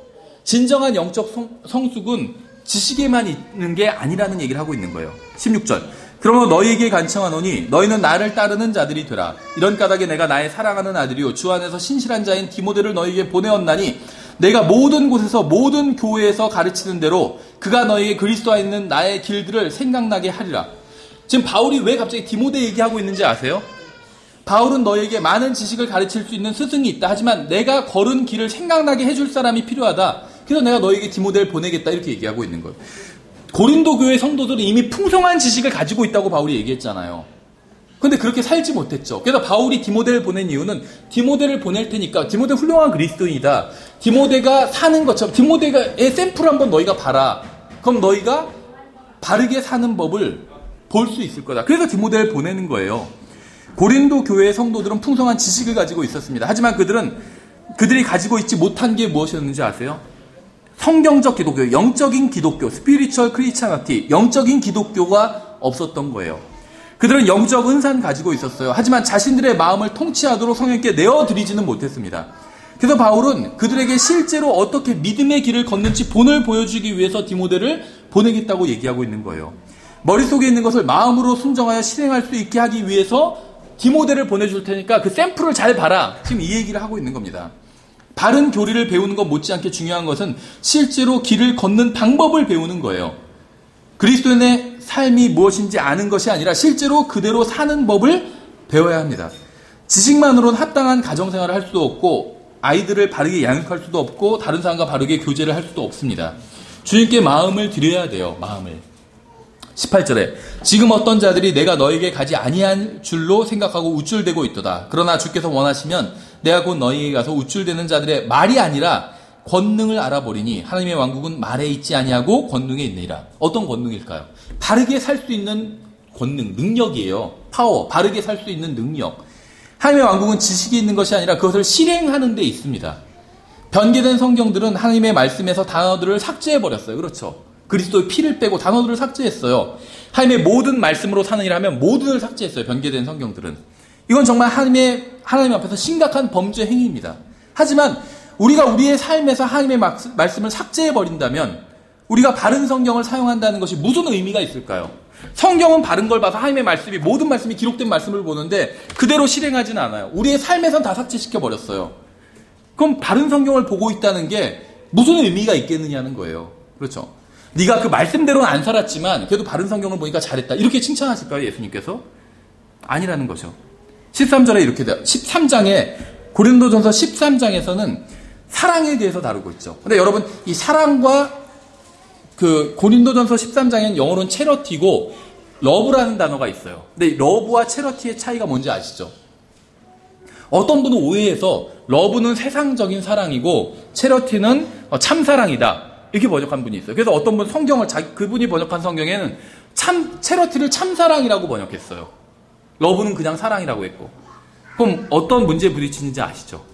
S1: 진정한 영적 성숙은 지식에만 있는 게 아니라는 얘기를 하고 있는 거예요. 16절. 그러므로 너희에게 간청하노니 너희는 나를 따르는 자들이 되라. 이런 까닭에 내가 나의 사랑하는 아들이요 주 안에서 신실한 자인 디모데를 너희에게 보내었나니 내가 모든 곳에서 모든 교회에서 가르치는 대로 그가 너희에게 그리스도 안에 있는 나의 길들을 생각나게 하리라. 지금 바울이 왜 갑자기 디모데 얘기하고 있는지 아세요? 바울은 너희에게 많은 지식을 가르칠 수 있는 스승이 있다. 하지만 내가 걸은 길을 생각나게 해줄 사람이 필요하다. 그래서 내가 너희에게 디모데를 보내겠다. 이렇게 얘기하고 있는 거예요. 고린도 교회 성도들은 이미 풍성한 지식을 가지고 있다고 바울이 얘기했잖아요. 근데 그렇게 살지 못했죠. 그래서 바울이 디모데를 보낸 이유는 디모데를 보낼 테니까 디모데 훌륭한 그리스도인이다. 디모데가 사는 것처럼 디모데의 샘플을 한번 너희가 봐라. 그럼 너희가 바르게 사는 법을 볼 수 있을 거다. 그래서 디모데를 보내는 거예요. 고린도 교회의 성도들은 풍성한 지식을 가지고 있었습니다. 하지만 그들이 가지고 있지 못한 게 무엇이었는지 아세요? 성경적 기독교, 영적인 기독교, 스피리추얼 크리스찬리티, 영적인 기독교가 없었던 거예요. 그들은 영적 은사는 가지고 있었어요. 하지만 자신들의 마음을 통치하도록 성령께 내어드리지는 못했습니다. 그래서 바울은 그들에게 실제로 어떻게 믿음의 길을 걷는지 본을 보여주기 위해서 디모데를 보내겠다고 얘기하고 있는 거예요. 머릿속에 있는 것을 마음으로 순정하여 실행할 수 있게 하기 위해서 디모데를 보내줄 테니까 그 샘플을 잘 봐라. 지금 이 얘기를 하고 있는 겁니다. 바른 교리를 배우는 것 못지않게 중요한 것은 실제로 길을 걷는 방법을 배우는 거예요. 그리스도인의 삶이 무엇인지 아는 것이 아니라 실제로 그대로 사는 법을 배워야 합니다. 지식만으로는 합당한 가정생활을 할 수도 없고 아이들을 바르게 양육할 수도 없고 다른 사람과 바르게 교제를 할 수도 없습니다. 주님께 마음을 드려야 돼요. 마음을. 18절에 지금 어떤 자들이 내가 너에게 가지 아니한 줄로 생각하고 우쭐대고 있도다. 그러나 주께서 원하시면 내가 곧 너희에게 가서 우쭐대는 자들의 말이 아니라 권능을 알아보리니 하나님의 왕국은 말에 있지 아니하고 권능에 있느니라. 어떤 권능일까요? 바르게 살 수 있는 권능, 능력이에요. 파워, 바르게 살 수 있는 능력. 하나님의 왕국은 지식이 있는 것이 아니라 그것을 실행하는 데 있습니다. 변개된 성경들은 하나님의 말씀에서 단어들을 삭제해버렸어요. 그렇죠? 그리스도의 피를 빼고 단어들을 삭제했어요. 하나님의 모든 말씀으로 사는 일 하면 모든을 삭제했어요. 변개된 성경들은. 이건 정말 하나님 앞에서 심각한 범죄 행위입니다. 하지만 우리가 우리의 삶에서 하나님의 말씀을 삭제해버린다면 우리가 바른 성경을 사용한다는 것이 무슨 의미가 있을까요? 성경은 바른 걸 봐서 하나님의 말씀이 모든 말씀이 기록된 말씀을 보는데 그대로 실행하지는 않아요. 우리의 삶에선 다 삭제시켜버렸어요. 그럼 바른 성경을 보고 있다는 게 무슨 의미가 있겠느냐는 거예요. 그렇죠? 네가 그 말씀대로는 안 살았지만 그래도 바른 성경을 보니까 잘했다. 이렇게 칭찬하실까요? 예수님께서? 아니라는 거죠. 13절에 이렇게 돼요. 13장에 고린도전서 13장에서는 사랑에 대해서 다루고 있죠. 근데 여러분 이 사랑과 그 고린도전서 13장에는 영어로는 체러티고 러브라는 단어가 있어요. 근데 러브와 체러티의 차이가 뭔지 아시죠? 어떤 분은 오해해서 러브는 세상적인 사랑이고 체러티는 참사랑이다. 이렇게 번역한 분이 있어요. 그래서 어떤 분 성경을 그분이 번역한 성경에는 체러티를 참사랑이라고 번역했어요. 러브는 그냥 사랑이라고 했고. 그럼 어떤 문제에 부딪히는지 아시죠?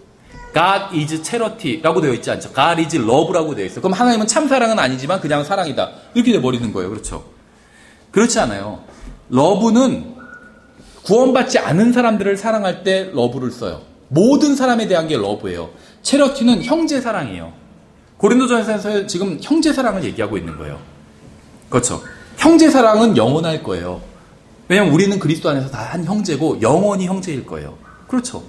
S1: God is charity라고 되어 있지 않죠. God is love라고 되어 있어요. 그럼 하나님은 참사랑은 아니지만 그냥 사랑이다. 이렇게 돼버리는 거예요. 그렇죠? 그렇지 않아요. 러브는 구원받지 않은 사람들을 사랑할 때 러브를 써요. 모든 사람에 대한 게 러브예요. 체러티는 형제 사랑이에요. 고린도전서에서 지금 형제 사랑을 얘기하고 있는 거예요. 그렇죠? 형제 사랑은 영원할 거예요. 왜냐하면 우리는 그리스도 안에서 다 한 형제고 영원히 형제일 거예요. 그렇죠?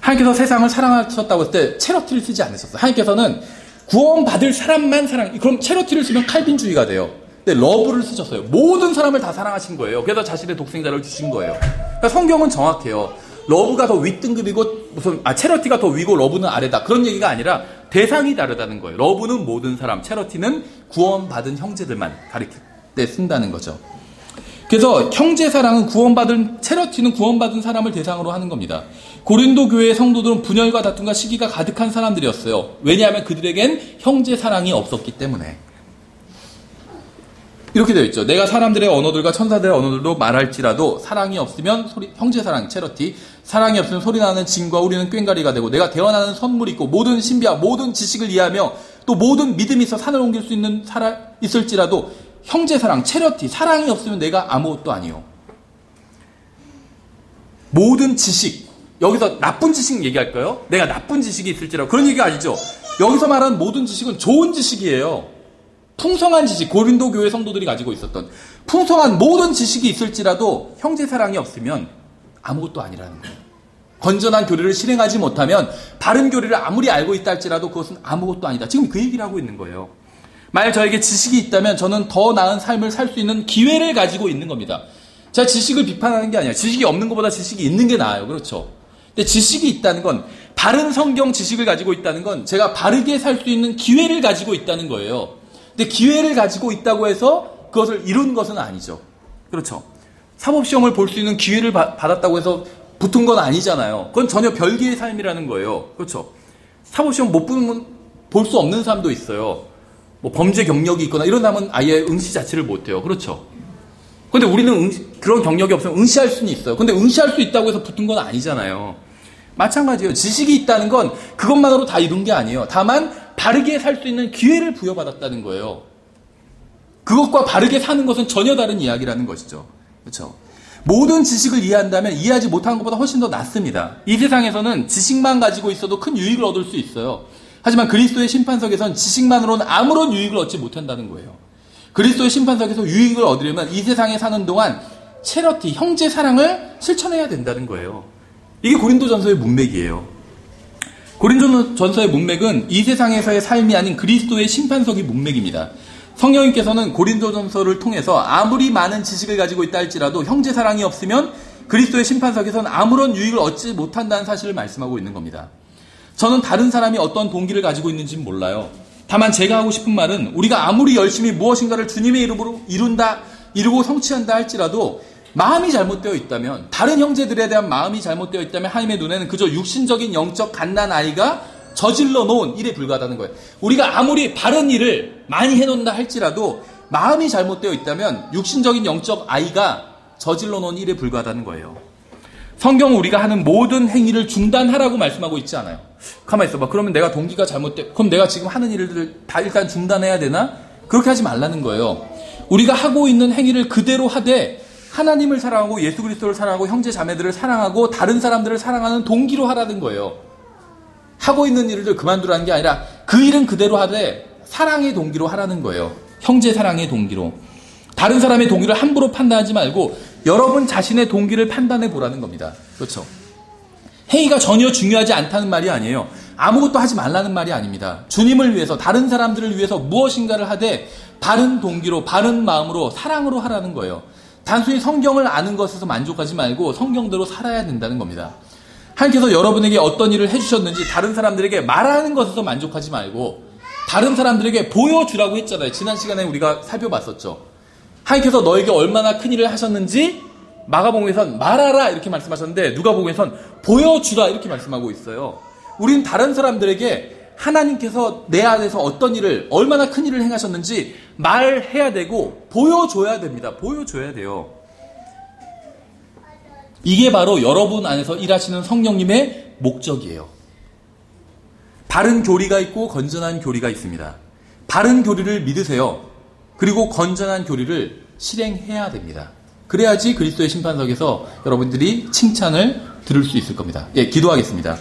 S1: 하나님께서 세상을 사랑하셨다고 했을 때 체러티를 쓰지 않으셨어요. 하나님께서는 구원받을 사람만 그럼 체러티를 쓰면 칼빈주의가 돼요. 근데 러브를 쓰셨어요. 모든 사람을 다 사랑하신 거예요. 그래서 자신의 독생자를 주신 거예요. 그러니까 성경은 정확해요. 러브가 더 윗등급이고 체러티가 더 위고 러브는 아래다. 그런 얘기가 아니라 대상이 다르다는 거예요. 러브는 모든 사람, 체러티는 구원받은 형제들만 가리킬 때 쓴다는 거죠. 그래서 형제 사랑은 체러티는 구원받은 사람을 대상으로 하는 겁니다. 고린도 교회의 성도들은 분열과 다툼과 시기가 가득한 사람들이었어요. 왜냐하면 그들에겐 형제 사랑이 없었기 때문에. 이렇게 되어 있죠. 내가 사람들의 언어들과 천사들의 언어들도 말할지라도 사랑이 없으면 형제 사랑, 체러티, 사랑이 없으면 소리나는 진과 우리는 꽹과리가 되고 내가 대언하는 선물이 있고 모든 신비와 모든 지식을 이해하며 또 모든 믿음이 있어 산을 옮길 수 있는 있을지라도 형제 사랑, 체러티, 사랑이 없으면 내가 아무것도 아니요. 모든 지식, 여기서 나쁜 지식 얘기할까요? 내가 나쁜 지식이 있을지라도 그런 얘기가 아니죠. 여기서 말하는 모든 지식은 좋은 지식이에요. 풍성한 지식, 고린도 교회 성도들이 가지고 있었던 풍성한 모든 지식이 있을지라도 형제 사랑이 없으면 아무것도 아니라는 거예요. 건전한 교리를 실행하지 못하면 바른 교리를 아무리 알고 있다 할지라도 그것은 아무것도 아니다. 지금 그 얘기를 하고 있는 거예요. 만약 저에게 지식이 있다면 저는 더 나은 삶을 살 수 있는 기회를 가지고 있는 겁니다. 제가 지식을 비판하는 게 아니라 지식이 없는 것보다 지식이 있는 게 나아요. 그렇죠? 근데 지식이 있다는 건 바른 성경 지식을 가지고 있다는 건 제가 바르게 살 수 있는 기회를 가지고 있다는 거예요. 근데 기회를 가지고 있다고 해서 그것을 이룬 것은 아니죠. 그렇죠? 사법시험을 볼 수 있는 기회를 받았다고 해서 붙은 건 아니잖아요. 그건 전혀 별개의 삶이라는 거예요. 그렇죠? 사법시험 못 볼 수 없는 사람도 있어요. 뭐 범죄 경력이 있거나 이런 사람은 아예 응시 자체를 못해요. 그렇죠? 근데 우리는 그런 경력이 없으면 응시할 수는 있어요. 근데 응시할 수 있다고 해서 붙은 건 아니잖아요. 마찬가지예요. 지식이 있다는 건 그것만으로 다 이룬 게 아니에요. 다만 바르게 살 수 있는 기회를 부여받았다는 거예요. 그것과 바르게 사는 것은 전혀 다른 이야기라는 것이죠. 그렇죠? 모든 지식을 이해한다면 이해하지 못하는 것보다 훨씬 더 낫습니다. 이 세상에서는 지식만 가지고 있어도 큰 유익을 얻을 수 있어요. 하지만 그리스도의 심판석에선 지식만으로는 아무런 유익을 얻지 못한다는 거예요. 그리스도의 심판석에서 유익을 얻으려면 이 세상에 사는 동안 체러티, 형제 사랑을 실천해야 된다는 거예요. 이게 고린도전서의 문맥이에요. 고린도전서의 문맥은 이 세상에서의 삶이 아닌 그리스도의 심판석이 문맥입니다. 성령님께서는 고린도전서를 통해서 아무리 많은 지식을 가지고 있다 할지라도 형제 사랑이 없으면 그리스도의 심판석에서는 아무런 유익을 얻지 못한다는 사실을 말씀하고 있는 겁니다. 저는 다른 사람이 어떤 동기를 가지고 있는지는 몰라요. 다만 제가 하고 싶은 말은 우리가 아무리 열심히 무엇인가를 주님의 이름으로 이루고 성취한다 할지라도 마음이 잘못되어 있다면, 다른 형제들에 대한 마음이 잘못되어 있다면 하나님의 눈에는 그저 육신적인 영적 갓난아이가 저질러 놓은 일에 불과하다는 거예요. 우리가 아무리 바른 일을 많이 해놓는다 할지라도 마음이 잘못되어 있다면 육신적인 영적 아이가 저질러 놓은 일에 불과하다는 거예요. 성경은 우리가 하는 모든 행위를 중단하라고 말씀하고 있지 않아요. 가만히 있어봐. 그러면 내가 동기가 잘못돼. 그럼 내가 지금 하는 일을 다 일단 중단해야 되나? 그렇게 하지 말라는 거예요. 우리가 하고 있는 행위를 그대로 하되 하나님을 사랑하고 예수 그리스도를 사랑하고 형제 자매들을 사랑하고 다른 사람들을 사랑하는 동기로 하라는 거예요. 하고 있는 일을 그만두라는 게 아니라 그 일은 그대로 하되 사랑의 동기로 하라는 거예요. 형제 사랑의 동기로. 다른 사람의 동기를 함부로 판단하지 말고 여러분 자신의 동기를 판단해 보라는 겁니다. 그렇죠? 행위가 전혀 중요하지 않다는 말이 아니에요. 아무것도 하지 말라는 말이 아닙니다. 주님을 위해서, 다른 사람들을 위해서 무엇인가를 하되 바른 동기로, 바른 마음으로, 사랑으로 하라는 거예요. 단순히 성경을 아는 것에서 만족하지 말고 성경대로 살아야 된다는 겁니다. 하나님께서 여러분에게 어떤 일을 해주셨는지 다른 사람들에게 말하는 것에서 만족하지 말고 다른 사람들에게 보여주라고 했잖아요. 지난 시간에 우리가 살펴봤었죠. 하나님께서 너에게 얼마나 큰 일을 하셨는지 마가복음에선 말하라 이렇게 말씀하셨는데 누가복음에선 보여주라 이렇게 말씀하고 있어요. 우린 다른 사람들에게 하나님께서 내 안에서 어떤 일을, 얼마나 큰 일을 행하셨는지 말해야 되고 보여줘야 됩니다. 보여줘야 돼요. 이게 바로 여러분 안에서 일하시는 성령님의 목적이에요. 바른 교리가 있고 건전한 교리가 있습니다. 바른 교리를 믿으세요. 그리고 건전한 교리를 실행해야 됩니다. 그래야지 그리스도의 심판석에서 여러분들이 칭찬을 들을 수 있을 겁니다. 예, 기도하겠습니다.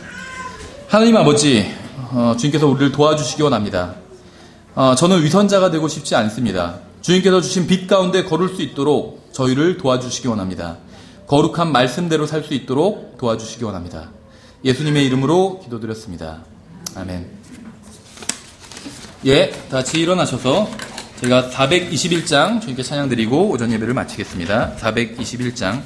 S1: 하나님 아버지, 주님께서 우리를 도와주시기 원합니다. 저는 위선자가 되고 싶지 않습니다. 주님께서 주신 빛 가운데 걸을 수 있도록 저희를 도와주시기 원합니다. 거룩한 말씀대로 살 수 있도록 도와주시기 원합니다. 예수님의 이름으로 기도드렸습니다. 아멘. 예, 다 같이 일어나셔서 제가 421장 주님께 찬양 드리고 오전 예배를 마치겠습니다. 421장